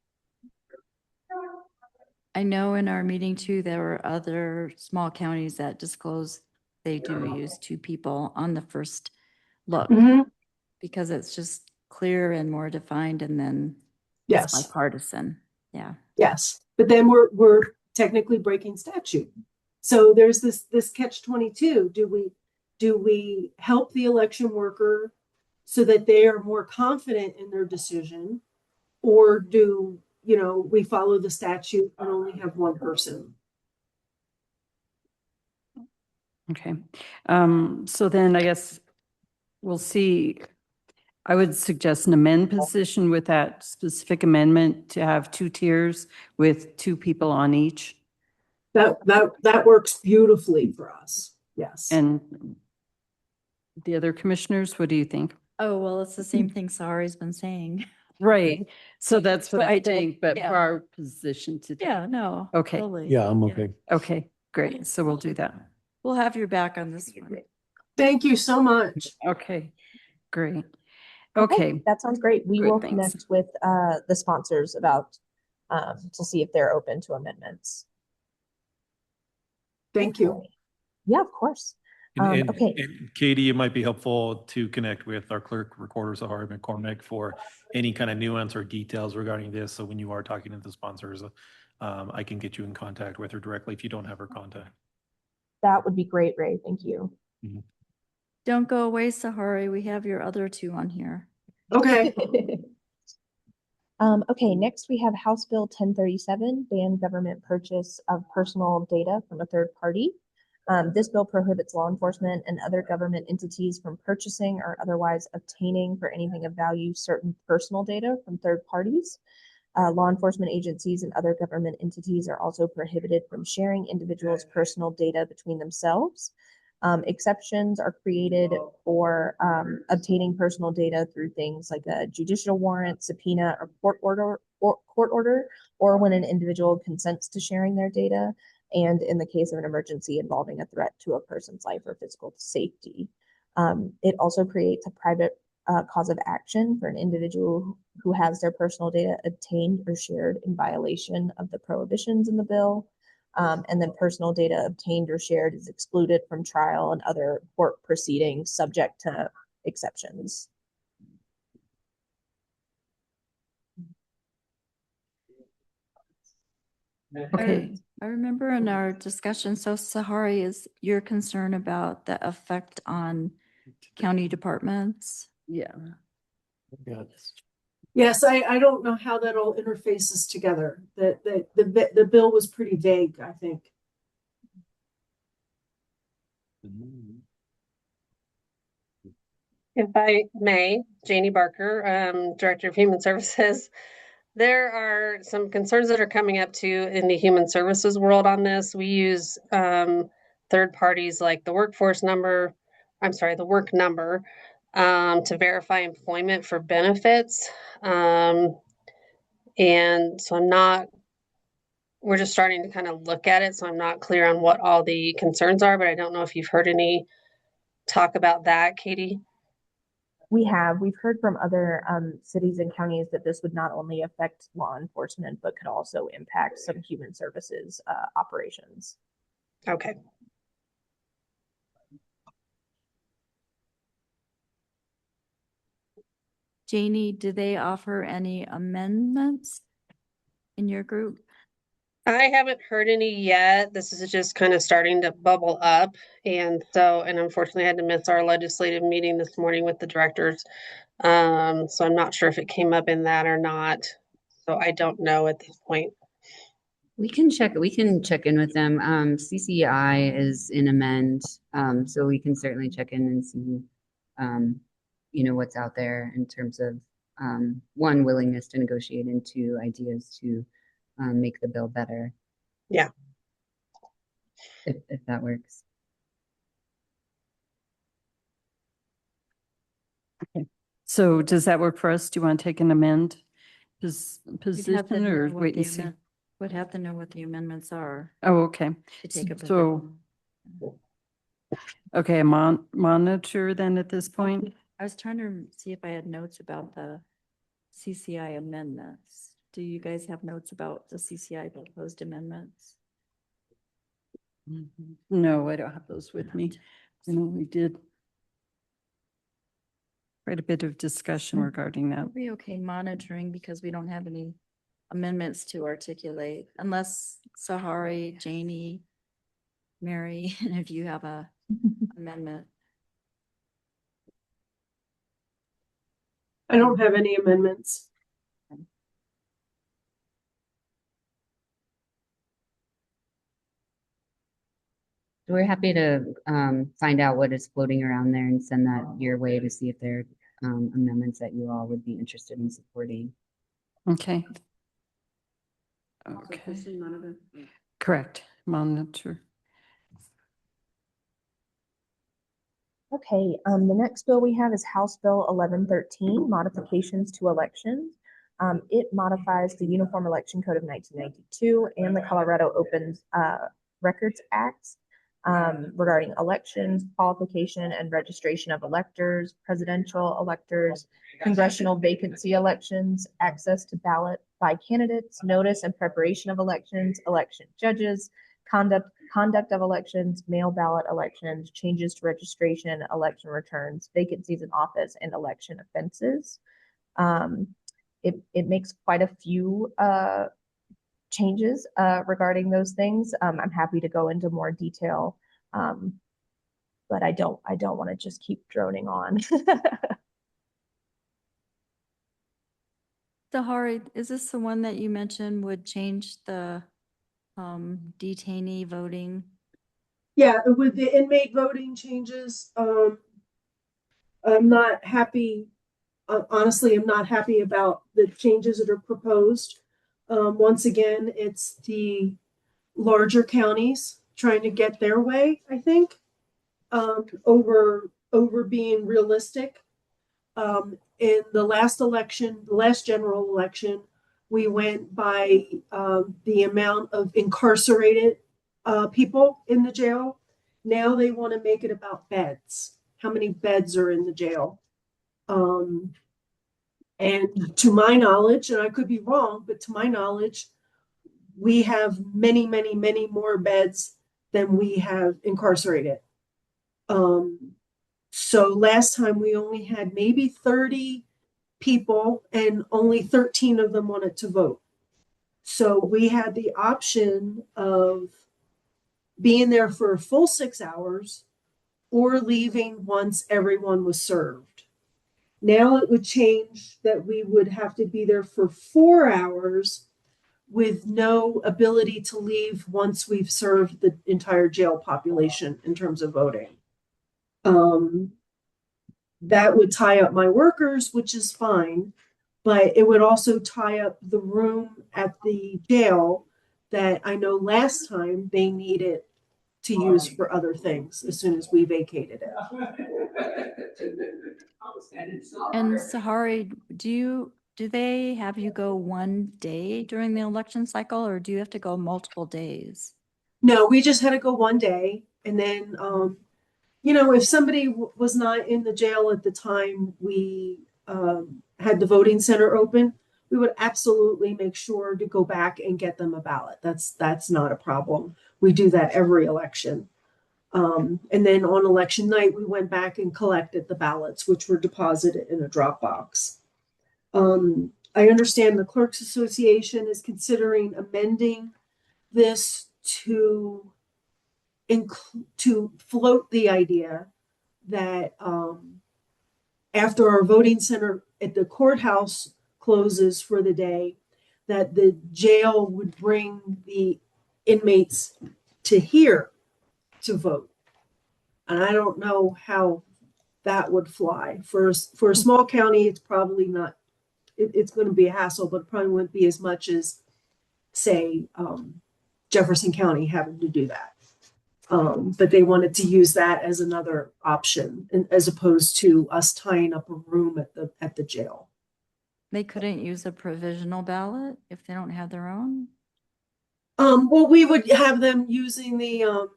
Speaker 7: I know in our meeting too, there were other small counties that disclosed they do use 2 people on the first look because it's just clear and more defined, and then it's
Speaker 17: Yes.
Speaker 7: bipartisan. Yeah.
Speaker 17: Yes, but then we're technically breaking statute. So there's this catch-22. Do we help the election worker so that they are more confident in their decision, or do we follow the statute and only have one person?
Speaker 1: Okay. So then I guess we'll see. I would suggest an amend position with that specific amendment to have 2 tiers with 2 people on each.
Speaker 17: That works beautifully for us. Yes.
Speaker 1: And the other commissioners, what do you think?
Speaker 7: Oh, well, it's the same thing Sari's been saying.
Speaker 1: Right. So that's what
Speaker 7: But
Speaker 1: I think, but
Speaker 7: yeah.
Speaker 1: for our position today.
Speaker 7: Yeah, no.
Speaker 1: Okay.
Speaker 7: Totally.
Speaker 3: Yeah, I'm okay.
Speaker 1: Okay, great. So we'll do that.
Speaker 7: We'll have your back on this one.
Speaker 17: Thank you so much.
Speaker 1: Okay, great. Okay.
Speaker 15: That sounds great. We
Speaker 1: Great,
Speaker 15: will
Speaker 1: thanks.
Speaker 15: connect with the sponsors about to see if they're open to amendments.
Speaker 17: Thank you.
Speaker 15: Yeah, of course.
Speaker 4: And
Speaker 15: Okay.
Speaker 4: and Katie, it might be helpful to connect with our clerk recorder, Zahari McCormick, for any kind of nuance or details regarding this. So when you are talking to the sponsors, I can get you in contact with her directly if you don't have her contact.
Speaker 15: That would be great, Ray. Thank you.
Speaker 7: Don't go away, Sahari. We have your other 2 on here.
Speaker 17: Okay.
Speaker 15: Okay, next we have House Bill 1037, ban government purchase of personal data from a third party. This bill prohibits law enforcement and other government entities from purchasing or otherwise obtaining for anything of value certain personal data from third parties. Law enforcement agencies and other government entities are also prohibited from sharing individuals' personal data between themselves. Exceptions are created for obtaining personal data through things like a judicial warrant, subpoena, or court order, or when an individual consents to sharing their data, and in the case of an emergency involving a threat to a person's life or physical safety. It also creates a private cause of action for an individual who has their personal data obtained or shared in violation of the prohibitions in the bill. And then personal data obtained or shared is excluded from trial and other court proceedings subject to exceptions.
Speaker 1: Okay.
Speaker 7: I remember in our discussion, so Sahari, is your concern about the effect on county departments?
Speaker 1: Yeah.
Speaker 17: Yes, I don't know how that all interfaces together. The bill was pretty vague, I think.
Speaker 9: If I may, Janie Barker, Director of Human Services. There are some concerns that are coming up too in the human services world on this. We use third parties like the workforce number, the work number, to verify employment for benefits. And so we're just starting to kind of look at it. So I'm not clear on what all the concerns are, but I don't know if you've heard any talk about that, Katie.
Speaker 15: We've heard from other cities and counties that this would not only affect law enforcement, but could also impact some human services operations.
Speaker 9: Okay.
Speaker 7: Janie, do they offer any amendments in your group?
Speaker 9: I haven't heard any yet. This is just kind of starting to bubble up. And unfortunately I had to miss our legislative meeting this morning with the directors. So I'm not sure if it came up in that or not. So I don't know at this point.
Speaker 16: We can check in with them. CCI is in amend, so we can certainly check in and see, what's out there in terms of, one, willingness to negotiate, and two, ideas to make the bill better.
Speaker 9: Yeah.
Speaker 16: If that works.
Speaker 1: Okay. So does that work for us? Do you want to take an amend
Speaker 7: We'd have to
Speaker 1: position
Speaker 7: know
Speaker 1: or
Speaker 7: what
Speaker 1: wait
Speaker 7: the
Speaker 1: and see?
Speaker 7: Would have to know what the amendments are
Speaker 1: Oh, okay.
Speaker 7: to take a
Speaker 1: So, okay, monitor then at this point?
Speaker 7: I was trying to see if I had notes about the CCI amendments. Do you guys have notes about the CCI proposed amendments?
Speaker 1: No, I don't have those with me. I know we did quite a bit of discussion regarding that.
Speaker 7: We'll be okay monitoring because we don't have any amendments to articulate unless Sahari, Janie, Mary, and if you have a amendment.
Speaker 17: I don't have any amendments.
Speaker 16: We're happy to find out what is floating around there and send that your way to see if there are amendments that you all would be interested in supporting.
Speaker 1: Okay. Okay. Correct. Monitor.
Speaker 15: Okay, the next bill we have is House Bill 1113, modifications to elections. It modifies the Uniform Election Code of 1992 and the Colorado Open Records Act regarding elections, qualification and registration of electors, presidential electors, congressional vacancy elections, access to ballot by candidates, notice and preparation of elections, election judges, conduct of elections, mail ballot elections, changes to registration, election returns, vacancies in office, and election offenses. It makes quite a few changes regarding those things. I'm happy to go into more detail, but I don't want to just keep droning on.
Speaker 7: Sahari, is this the one that you mentioned would change the detainee voting?
Speaker 17: Yeah, with the inmate voting changes, I'm not happy. Honestly, I'm not happy about the changes that are proposed. Once again, it's the larger counties trying to get their way, I think, over being realistic. In the last election, the last general election, we went by the amount of incarcerated people in the jail. Now they want to make it about beds. How many beds are in the jail? And to my knowledge, and I could be wrong, but to my knowledge, we have many, many, many more beds than we have incarcerated. So last time we only had maybe 30 people and only 13 of them wanted to vote. So we had the option of being there for a full 6 hours or leaving once everyone was served. Now it would change that we would have to be there for 4 hours with no ability to leave once we've served the entire jail population in terms of voting. that would tie up my workers, which is fine, but it would also tie up the room at the jail that I know last time they needed to use for other things as soon as we vacated it.
Speaker 7: And Sahari, do they have you go one day during the election cycle, or do you have to go multiple days?
Speaker 17: No, we just had to go one day, and then you know, if somebody was not in the jail at the time we had the voting center open, we would absolutely make sure to go back and get them a ballot. That's not a problem. We do that every election. And then on election night, we went back and collected the ballots, which were deposited in a drop box. I understand the Clerks Association is considering amending this to float the idea that after our voting center at the courthouse closes for the day, that the jail would bring the inmates to here to vote. And I don't know how that would fly. For a small county, it's probably not, it's going to be a hassle, but it probably wouldn't be as much as, say, Jefferson County having to do that. But they wanted to use that as another option, and as opposed to us tying up a room at the jail.
Speaker 7: They couldn't use a provisional ballot if they don't have their own?
Speaker 17: Well, we would have them using the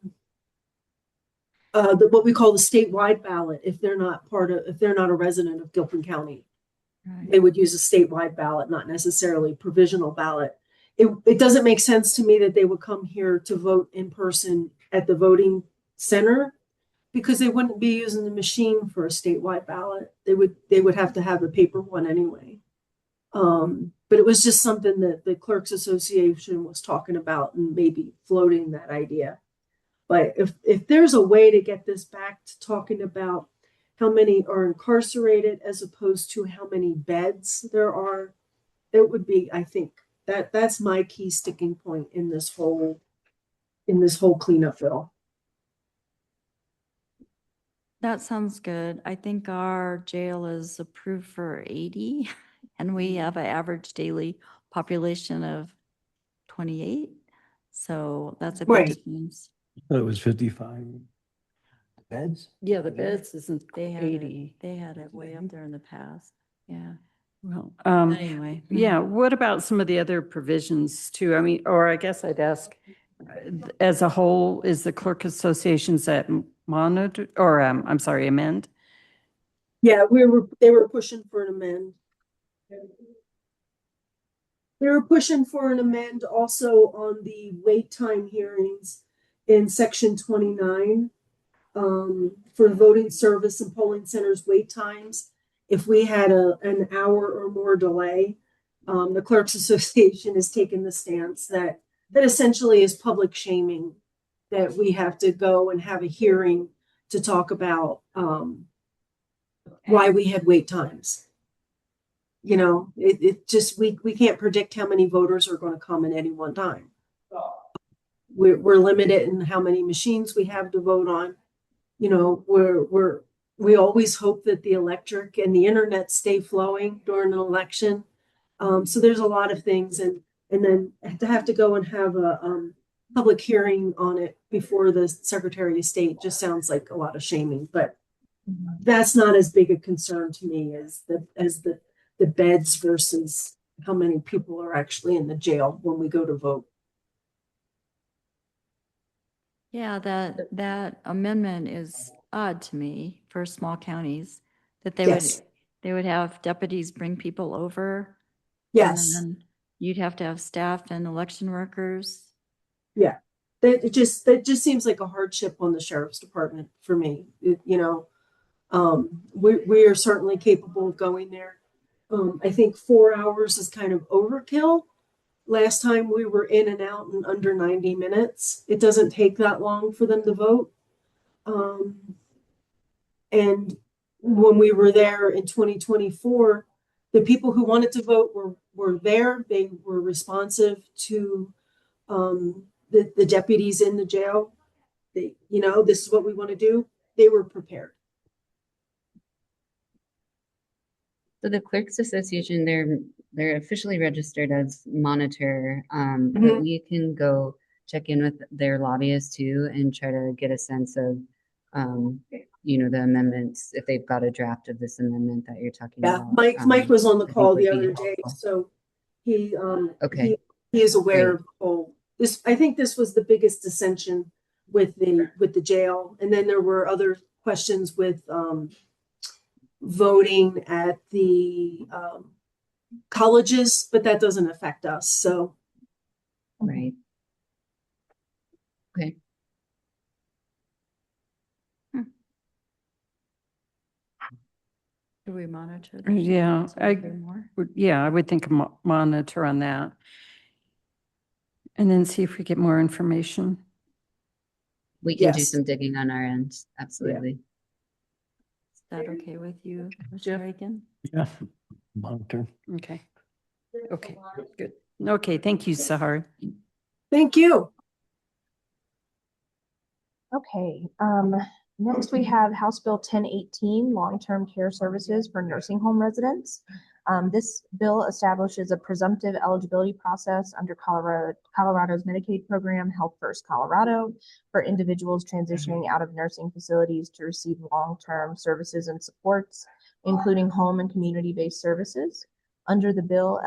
Speaker 17: what we call the statewide ballot if they're not a resident of Gilpin County.
Speaker 7: Right.
Speaker 17: They would use a statewide ballot, not necessarily provisional ballot. It doesn't make sense to me that they would come here to vote in person at the voting center, because they wouldn't be using the machine for a statewide ballot. They would have to have a paper one anyway. But it was just something that the Clerks Association was talking about and maybe floating that idea. But if there's a way to get this back to talking about how many are incarcerated as opposed to how many beds there are, it would be, I think, that's my key sticking point in this whole cleanup bill.
Speaker 7: That sounds good. I think our jail is approved for 80, and we have an average daily population of 28. So that's a big
Speaker 17: Right.
Speaker 7: difference.
Speaker 3: It was 55 beds.
Speaker 1: Yeah, the beds isn't
Speaker 7: They had
Speaker 1: 80.
Speaker 7: They had it way up there in the past. Yeah.
Speaker 1: Well,
Speaker 7: Anyway.
Speaker 1: yeah, what about some of the other provisions too? I mean, or I guess I'd ask, as a whole, is the Clerk Associations that monitor, or I'm sorry, amend?
Speaker 17: Yeah, they were pushing for an amend. They were pushing for an amend also on the wait time hearings in section 29 for voting service and polling centers wait times. If we had an hour or more delay, the Clerks Association has taken the stance that essentially is public shaming, that we have to go and have a hearing to talk about why we had wait times. You know, it just, we can't predict how many voters are going to come at any one time. We're limited in how many machines we have to vote on. You know, we always hope that the electric and the internet stay flowing during an election. So there's a lot of things, and then to have to go and have a public hearing on it before the Secretary of State just sounds like a lot of shaming. But that's not as big a concern to me as the beds versus how many people are actually in the jail when we go to vote.
Speaker 7: Yeah, that amendment is odd to me for small counties, that
Speaker 17: Yes.
Speaker 7: they would have deputies bring people over.
Speaker 17: Yes.
Speaker 7: And then you'd have to have staff and election workers.
Speaker 17: Yeah. That just seems like a hardship on the sheriff's department for me. You know, we are certainly capable of going there. I think 4 hours is kind of overkill. Last time we were in and out in under 90 minutes. It doesn't take that long for them to vote. And when we were there in 2024, the people who wanted to vote were there. They were responsive to the deputies in the jail. They, you know, this is what we want to do. They were prepared.
Speaker 16: So the Clerks Association, they're officially registered as monitor,
Speaker 17: Mhm.
Speaker 16: but we can go check in with their lobbyists too and try to get a sense of, the amendments, if they've got a draft of this amendment that you're talking
Speaker 17: Yeah,
Speaker 16: about.
Speaker 17: Mike was on the
Speaker 16: I think
Speaker 17: call
Speaker 16: would
Speaker 17: the
Speaker 16: be
Speaker 17: other day,
Speaker 16: helpful.
Speaker 17: so he,
Speaker 16: Okay.
Speaker 17: he is aware
Speaker 16: Great.
Speaker 17: of the whole, this, I think this was the biggest dissension with the jail. And then there were other questions with, voting at the, colleges, but that doesn't affect us, so.
Speaker 16: Right. Okay.
Speaker 7: Do we monitor? this?
Speaker 1: Yeah,
Speaker 7: So we hear more?
Speaker 1: I would think monitor on that. And then see if we get more information.
Speaker 16: We can do
Speaker 17: Yes.
Speaker 16: some digging on our end. Absolutely.
Speaker 7: Is that okay with you, Commissioner Reagan?
Speaker 3: Yeah, monitor.
Speaker 1: Okay. Okay, good. Okay, thank you, Sahar.
Speaker 17: Thank you.
Speaker 15: Okay, next we have House Bill 1018, Long-Term Care Services for Nursing Home Residents. This bill establishes a presumptive eligibility process under Colorado's Medicaid program, Health First Colorado, for individuals transitioning out of nursing facilities to receive long-term services and supports, including home and community-based services. Under the bill,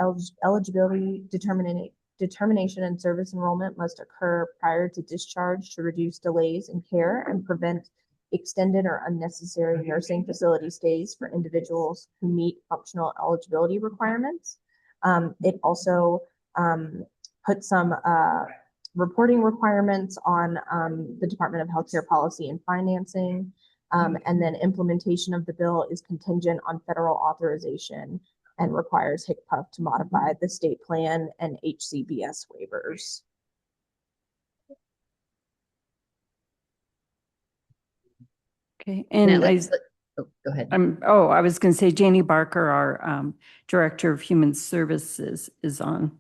Speaker 15: eligibility determination and service enrollment must occur prior to discharge to reduce delays in care and prevent extended or unnecessary nursing facility stays for individuals who meet functional eligibility requirements. It also put some reporting requirements on the Department of Healthcare Policy and Financing. And then implementation of the bill is contingent on federal authorization and requires HCPF to modify the state plan and HCBS waivers.
Speaker 1: Okay,
Speaker 16: Now
Speaker 1: and
Speaker 16: go ahead.
Speaker 1: I was going to say Janie Barker, our Director of Human Services, is on.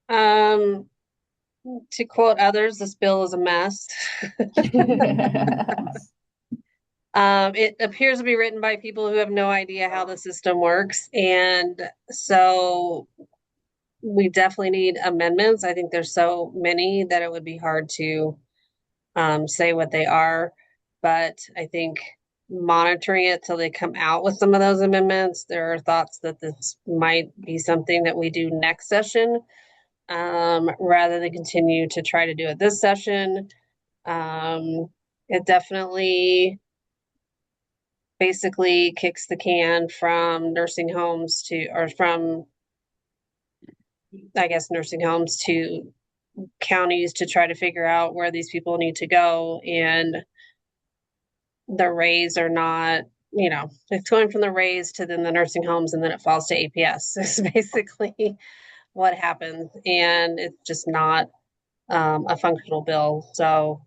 Speaker 9: To quote others, this bill is a mess. It appears to be written by people who have no idea how the system works. And so we definitely need amendments. I think there's so many that it would be hard to say what they are. But I think monitoring it till they come out with some of those amendments, there are thoughts that this might be something that we do next session, rather than continue to try to do it this session. It definitely basically kicks the can from nursing homes to, or from, I guess, nursing homes to counties to try to figure out where these people need to go. And the rays are not, it's going from the rays to then the nursing homes, and then it falls to APS. It's basically what happens. And it's just not a functional bill. So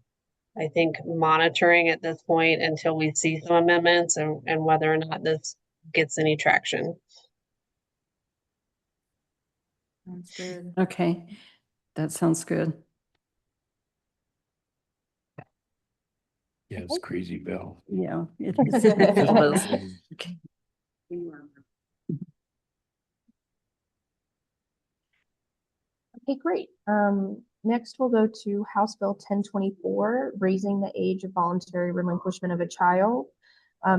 Speaker 9: I think monitoring at this point until we see some amendments and whether or not this gets any traction.
Speaker 7: Sounds good.
Speaker 1: Okay, that sounds good.
Speaker 3: Yeah, it's crazy, Bill.
Speaker 1: Yeah, it is. It is. Okay.
Speaker 15: Okay, great. Next we'll go to House Bill 1024, raising the age of voluntary relinquishment of a child.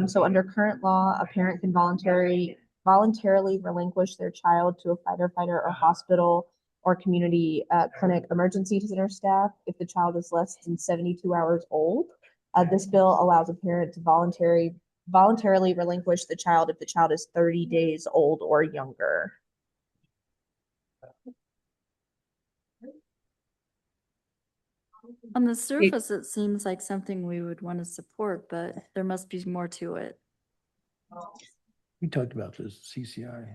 Speaker 15: So under current law, a parent can voluntarily relinquish their child to a fighter or hospital or community clinic emergency center staff if the child is less than 72 hours old. This bill allows a parent to voluntarily relinquish the child if the child is 30 days old or younger.
Speaker 7: On the surface, it seems like something we would want to support, but there must be more to it.
Speaker 3: We talked about this, CCI.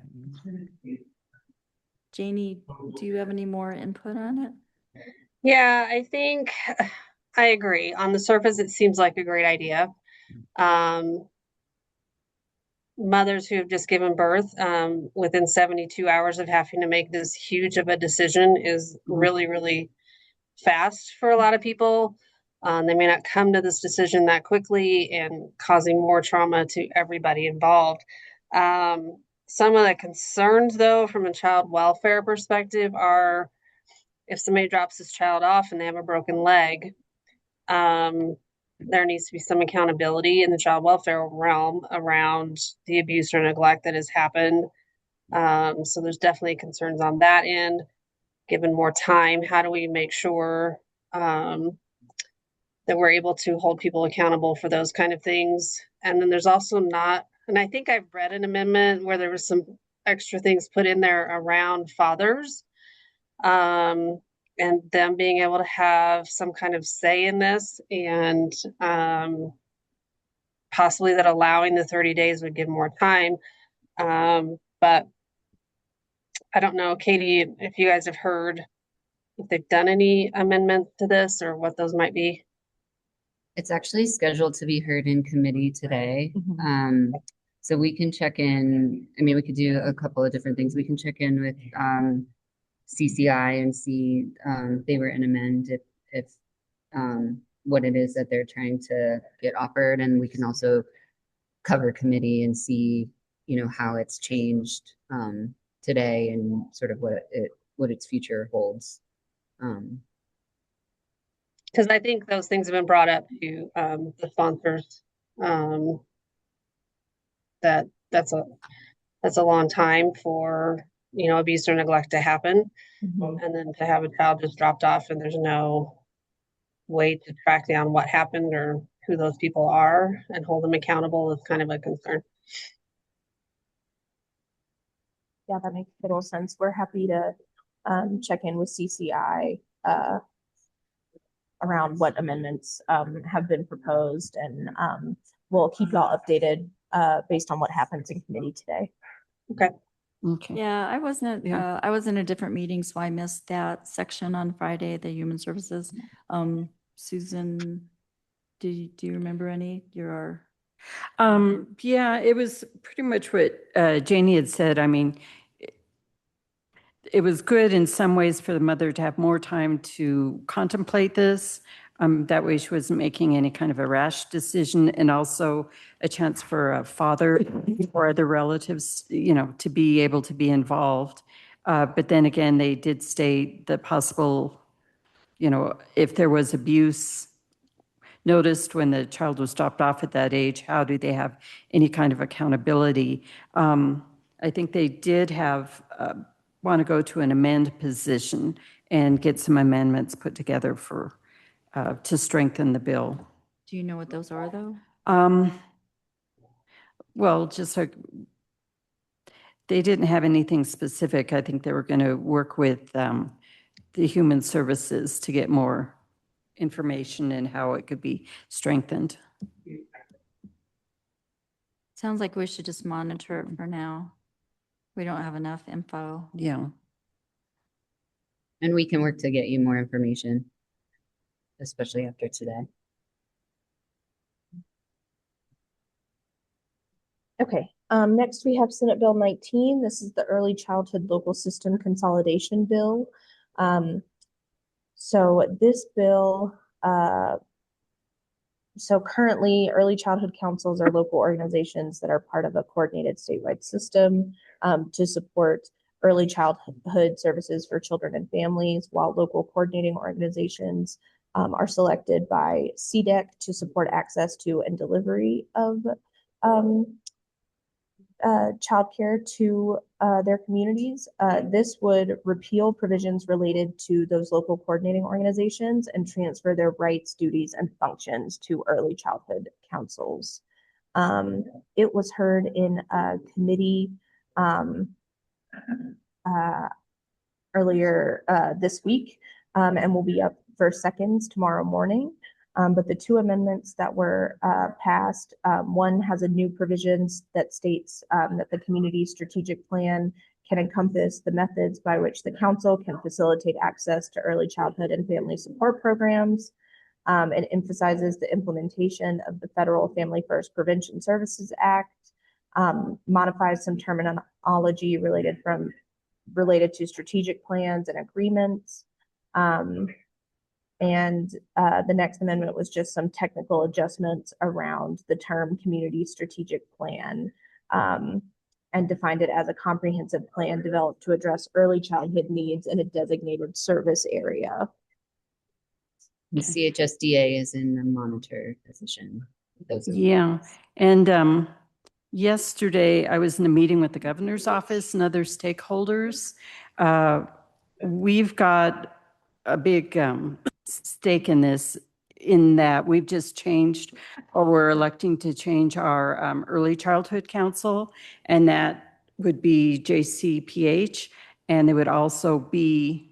Speaker 7: Janie, do you have any more input on it?
Speaker 9: Yeah, I think I agree. On the surface, it seems like a great idea. Mothers who have just given birth within 72 hours of having to make this huge of a decision is really, really fast for a lot of people. They may not come to this decision that quickly and causing more trauma to everybody involved. Some of the concerns, though, from a child welfare perspective are if somebody drops this child off and they have a broken leg, there needs to be some accountability in the child welfare realm around the abuse or neglect that has happened. So there's definitely concerns on that end. Given more time, how do we make sure that we're able to hold people accountable for those kind of things? And then there's also not, and I think I've read an amendment where there was some extra things put in there around fathers, and them being able to have some kind of say in this, and possibly that allowing the 30 days would give more time. But I don't know, Katie, if you guys have heard if they've done any amendments to this or what those might be.
Speaker 16: It's actually scheduled to be heard in committee today. So we can check in. I mean, we could do a couple of different things. We can check in with CCI and see if they were an amend if what it is that they're trying to get offered, and we can also cover committee and see, you know, how it's changed today and sort of what its future holds.
Speaker 9: Because I think those things have been brought up to the sponsors. That's a long time for, you know, abuse or neglect to happen, and then to have a child just dropped off and there's no way to track down what happened or who those people are and hold them accountable is kind of a concern.
Speaker 15: Yeah, that makes total sense. We're happy to check in with CCI around what amendments have been proposed, and we'll keep y'all updated based on what happens in committee today.
Speaker 9: Okay.
Speaker 1: Okay.
Speaker 7: Yeah, I wasn't, I was in a different meeting, so I missed that section on Friday, the Human Services. Susan, do you remember any?
Speaker 1: Yeah, it was pretty much what Janie had said. I mean, it was good in some ways for the mother to have more time to contemplate this. That way she wasn't making any kind of a rash decision, and also a chance for a father or other relatives, you know, to be able to be involved. But then again, they did state the possible, you know, if there was abuse noticed when the child was dropped off at that age, how do they have any kind of accountability? I think they did want to go to an amend position and get some amendments put together to strengthen the bill.
Speaker 7: Do you know what those are, though?
Speaker 1: Well, just like they didn't have anything specific. I think they were going to work with the Human Services to get more information and how it could be strengthened.
Speaker 7: Sounds like we should just monitor it for now. We don't have enough info.
Speaker 1: Yeah.
Speaker 16: And we can work to get you more information, especially after today.
Speaker 15: Okay, next we have Senate Bill 19. This is the Early Childhood Local System Consolidation Bill. So this bill, so currently early childhood councils are local organizations that are part of a coordinated statewide system to support early childhood services for children and families, while local coordinating organizations are selected by CDEC to support access to and delivery of childcare to their communities. This would repeal provisions related to those local coordinating organizations and transfer their rights, duties, and functions to early childhood councils. It was heard in a committee earlier this week and will be up for seconds tomorrow morning. But the two amendments that were passed, one has a new provisions that states that the community strategic plan can encompass the methods by which the council can facilitate access to early childhood and family support programs, and emphasizes the implementation of the Federal Family First Prevention Services Act, modifies some terminology related to strategic plans and agreements, And the next amendment was just some technical adjustments around the term community strategic plan, and defined it as a comprehensive plan developed to address early childhood needs in a designated service area.
Speaker 16: The CHSDA is in the monitor position.
Speaker 1: Yeah, and yesterday I was in a meeting with the governor's office and other stakeholders. We've got a big stake in this, in that we've just changed, or we're electing to change our early childhood council, and that would be JCPH, and they would also be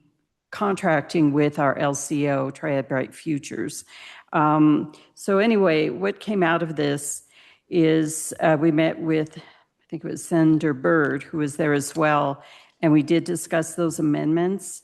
Speaker 1: contracting with our LCO, Triad Bright Futures. So anyway, what came out of this is we met with, I think it was Senator Byrd, who was there as well, and we did discuss those amendments,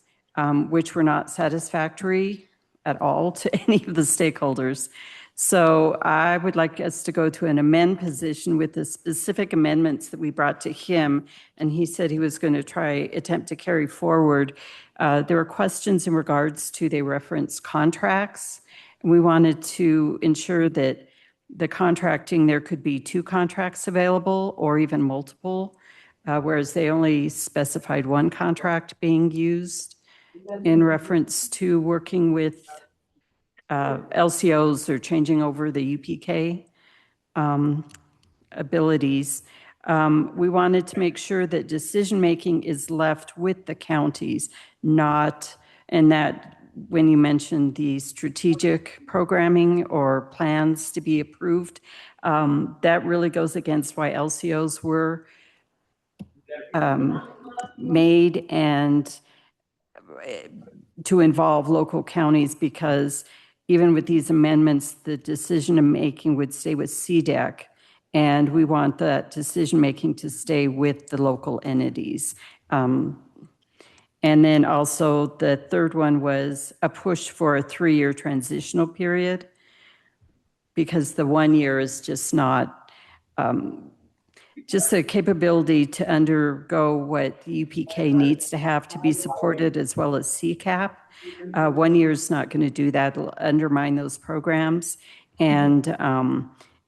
Speaker 1: which were not satisfactory at all to any of the stakeholders. So I would like us to go to an amend position with the specific amendments that we brought to him, and he said he was going to attempt to carry forward. There were questions in regards to, they reference contracts. And we wanted to ensure that the contracting, there could be 2 contracts available or even multiple, whereas they only specified 1 contract being used in reference to working with LCOs or changing over the UPK abilities. We wanted to make sure that decision-making is left with the counties, not, and that when you mentioned the strategic programming or plans to be approved, that really goes against why LCOs were made, and to involve local counties, because even with these amendments, the decision-making would stay with CDEC, and we want that decision-making to stay with the local entities. And then also the third one was a push for a 3-year transitional period, because the 1 year is just not, just the capability to undergo what the UPK needs to have to be supported, as well as CCAP. 1 year is not going to do that. It'll undermine those programs and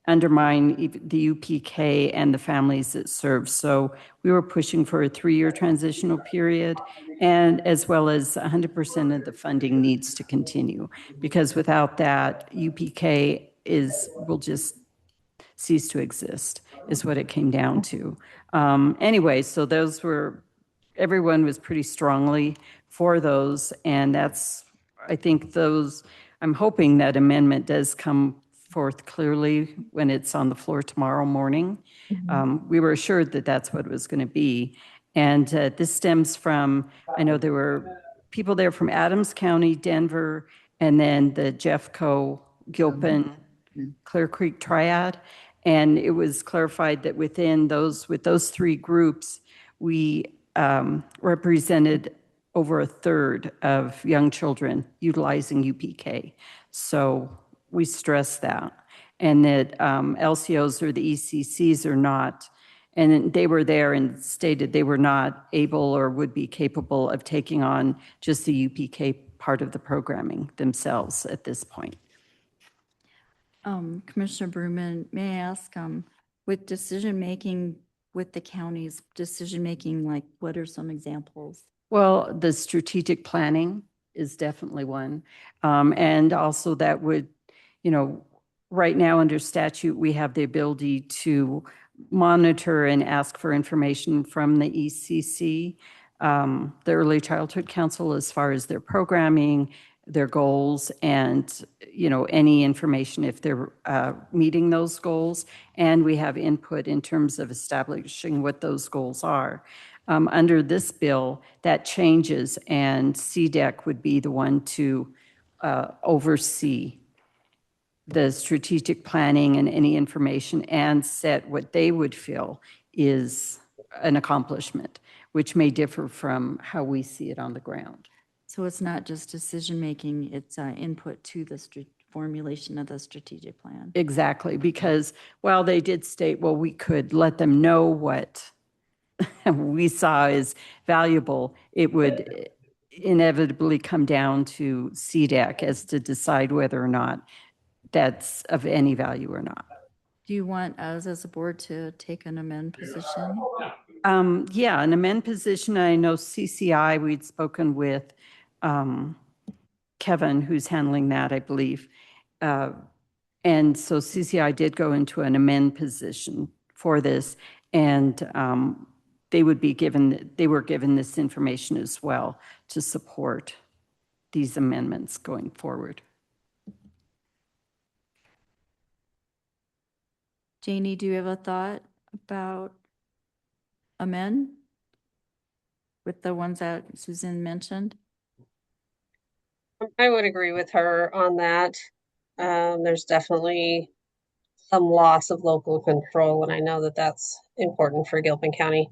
Speaker 1: undermine the UPK and the families it serves. So we were pushing for a 3-year transitional period, and as well as 100% of the funding needs to continue, because without that, UPK will just cease to exist, is what it came down to. Anyway, so those were, everyone was pretty strongly for those, and that's, I think those, I'm hoping that amendment does come forth clearly when it's on the floor tomorrow morning. We were assured that that's what it was going to be. And this stems from, I know there were people there from Adams County, Denver, and then the Jeffco, Gilpin, Clear Creek Triad. And it was clarified that within those, with those 3 groups, we represented over 1/3 of young children utilizing UPK. So we stress that. And that LCOs or the ECCs are not, and they were there and stated they were not able or would be capable of taking on just the UPK part of the programming themselves at this point.
Speaker 7: Commissioner Berman, may I ask, with decision-making with the counties, decision-making, like what are some examples?
Speaker 1: Well, the strategic planning is definitely one. And also that would, right now under statute, we have the ability to monitor and ask for information from the ECC, the Early Childhood Council, as far as their programming, their goals, and any information if they're meeting those goals. And we have input in terms of establishing what those goals are. Under this bill, that changes, and CDEC would be the one to oversee the strategic planning and any information, and set what they would feel is an accomplishment, which may differ from how we see it on the ground.
Speaker 7: So it's not just decision-making, it's input to the formulation of the strategic plan.
Speaker 1: Exactly, because while they did state, well, we could let them know what we saw as valuable, it would inevitably come down to CDAC as to decide whether or not that's of any value or not.
Speaker 7: Do you want us as a board to take an amend position?
Speaker 1: Yeah, an amend position. I know CCI, we'd spoken with Kevin, who's handling that, I believe. And so CCI did go into an amend position for this, and they were given this information as well to support these amendments going forward.
Speaker 7: Janie, do you have a thought about amend with the ones that Susan mentioned?
Speaker 9: I would agree with her on that. There's definitely some loss of local control, and I know that that's important for Gilpin County.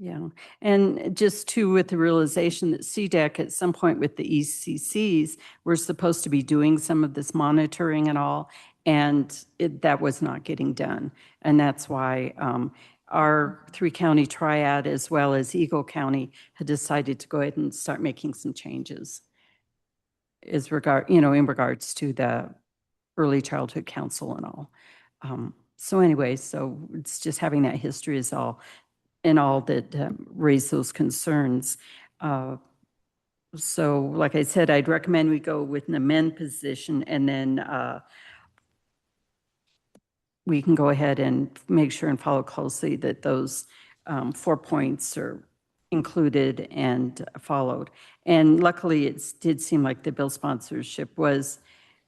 Speaker 1: Yeah, and just too, with the realization that CDEC at some point with the ECCs, we're supposed to be doing some of this monitoring and all, and that was not getting done. And that's why our 3-county triad, as well as Eagle County, had decided to go ahead and start making some changes in regards to the early childhood council and all. So anyway, so it's just having that history is all that raise those concerns. So like I said, I'd recommend we go with an amend position, and then we can go ahead and make sure and follow closely that those 4 points are included and followed. And luckily, it did seem like the bill sponsorship was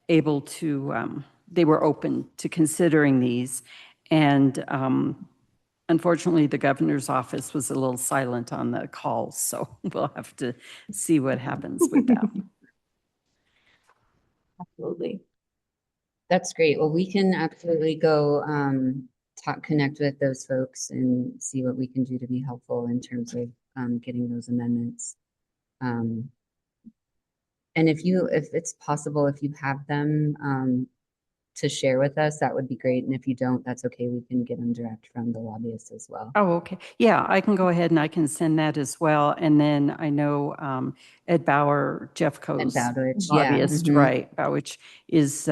Speaker 1: able to, they were open to considering these. And unfortunately, the governor's office was a little silent on the calls, so we'll have to see what happens with that.
Speaker 16: Absolutely. That's great. Well, we can absolutely go connect with those folks and see what we can do to be helpful in terms of getting those amendments. And if it's possible, if you have them to share with us, that would be great. And if you don't, that's okay. We can get them direct from the lobbyists as well.
Speaker 1: Oh, okay. Yeah, I can go ahead and I can send that as well. And then I know Ed Bauer, Jeffco's lobbyist, right, Bowich is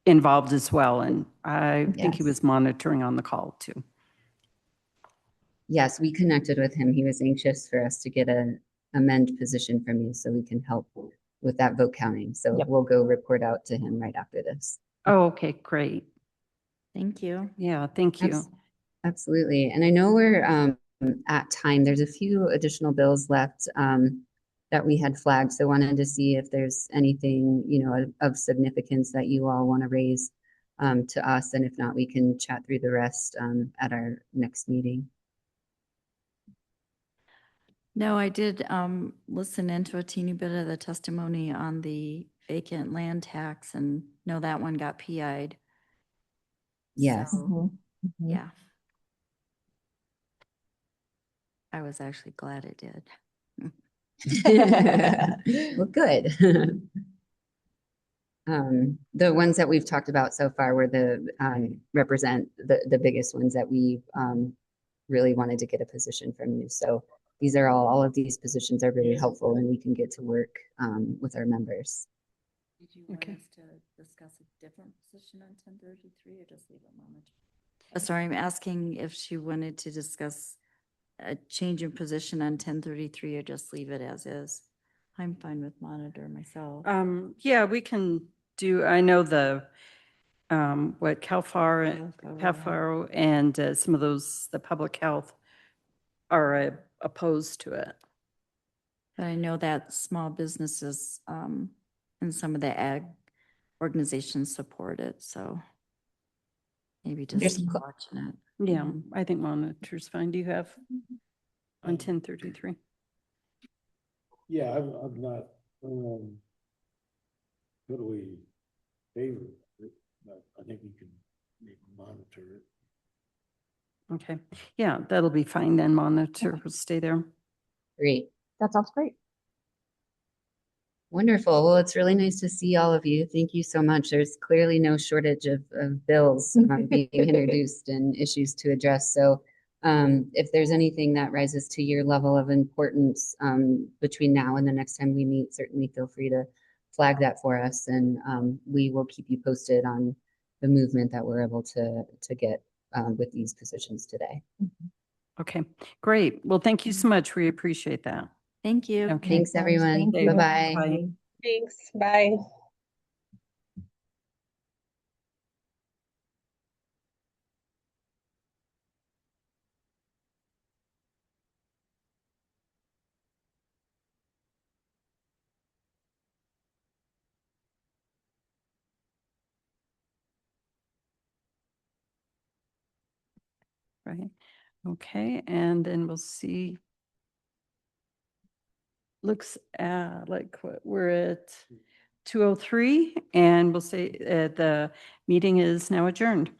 Speaker 1: involved as well. And I think he was monitoring on the call too.
Speaker 16: Yes, we connected with him. He was anxious for us to get an amend position from you so we can help with that vote counting. So we'll go report out to him right after this.
Speaker 1: Oh, okay, great.
Speaker 7: Thank you.
Speaker 1: Yeah, thank you.
Speaker 16: Absolutely. And I know we're at time. There's a few additional bills left that we had flagged. So wanted to see if there's anything, of significance that you all want to raise to us. And if not, we can chat through the rest at our next meeting.
Speaker 7: No, I did listen into a teeny bit of the testimony on the vacant land tax, and know that one got PI'd.
Speaker 16: Yes.
Speaker 7: So, yeah. I was actually glad it did.
Speaker 16: Well, good. The ones that we've talked about so far were represent the biggest ones that we really wanted to get a position from you. So these are all of these positions are really helpful, and we can get to work with our members.
Speaker 7: Did you want us to discuss a different position on 1033 or just leave it monitor? Sorry, I'm asking if she wanted to discuss a change in position on 1033 or just leave it as is. I'm fine with monitor myself.
Speaker 1: Yeah, we can do, I know the, CalFAR and some of those, the public health are opposed to it.
Speaker 7: But I know that small businesses and some of the ag organizations support it, so maybe just keep watching it.
Speaker 1: Yeah, I think monitor's fine. Do you have on 1033?
Speaker 3: Yeah, I'm not totally favor it, but I think you can maybe monitor it.
Speaker 1: Okay, yeah, that'll be fine then. Monitor will stay there.
Speaker 16: Great. That sounds great. Wonderful. Well, it's really nice to see all of you. Thank you so much. There's clearly no shortage of bills being introduced and issues to address. So If there's anything that rises to your level of importance between now and the next time we meet, certainly feel free to flag that for us, and we will keep you posted on the movement that we're able to get with these positions today.
Speaker 1: Okay, great. Well, thank you so much. We appreciate that.
Speaker 7: Thank you.
Speaker 1: Okay.
Speaker 16: Thanks, everyone.
Speaker 1: Thank you.
Speaker 16: Bye-bye.
Speaker 1: Bye.
Speaker 9: Thanks, bye.
Speaker 1: Right. Okay, and then we'll see. Looks like we're at 2:03, and we'll say the meeting is now adjourned.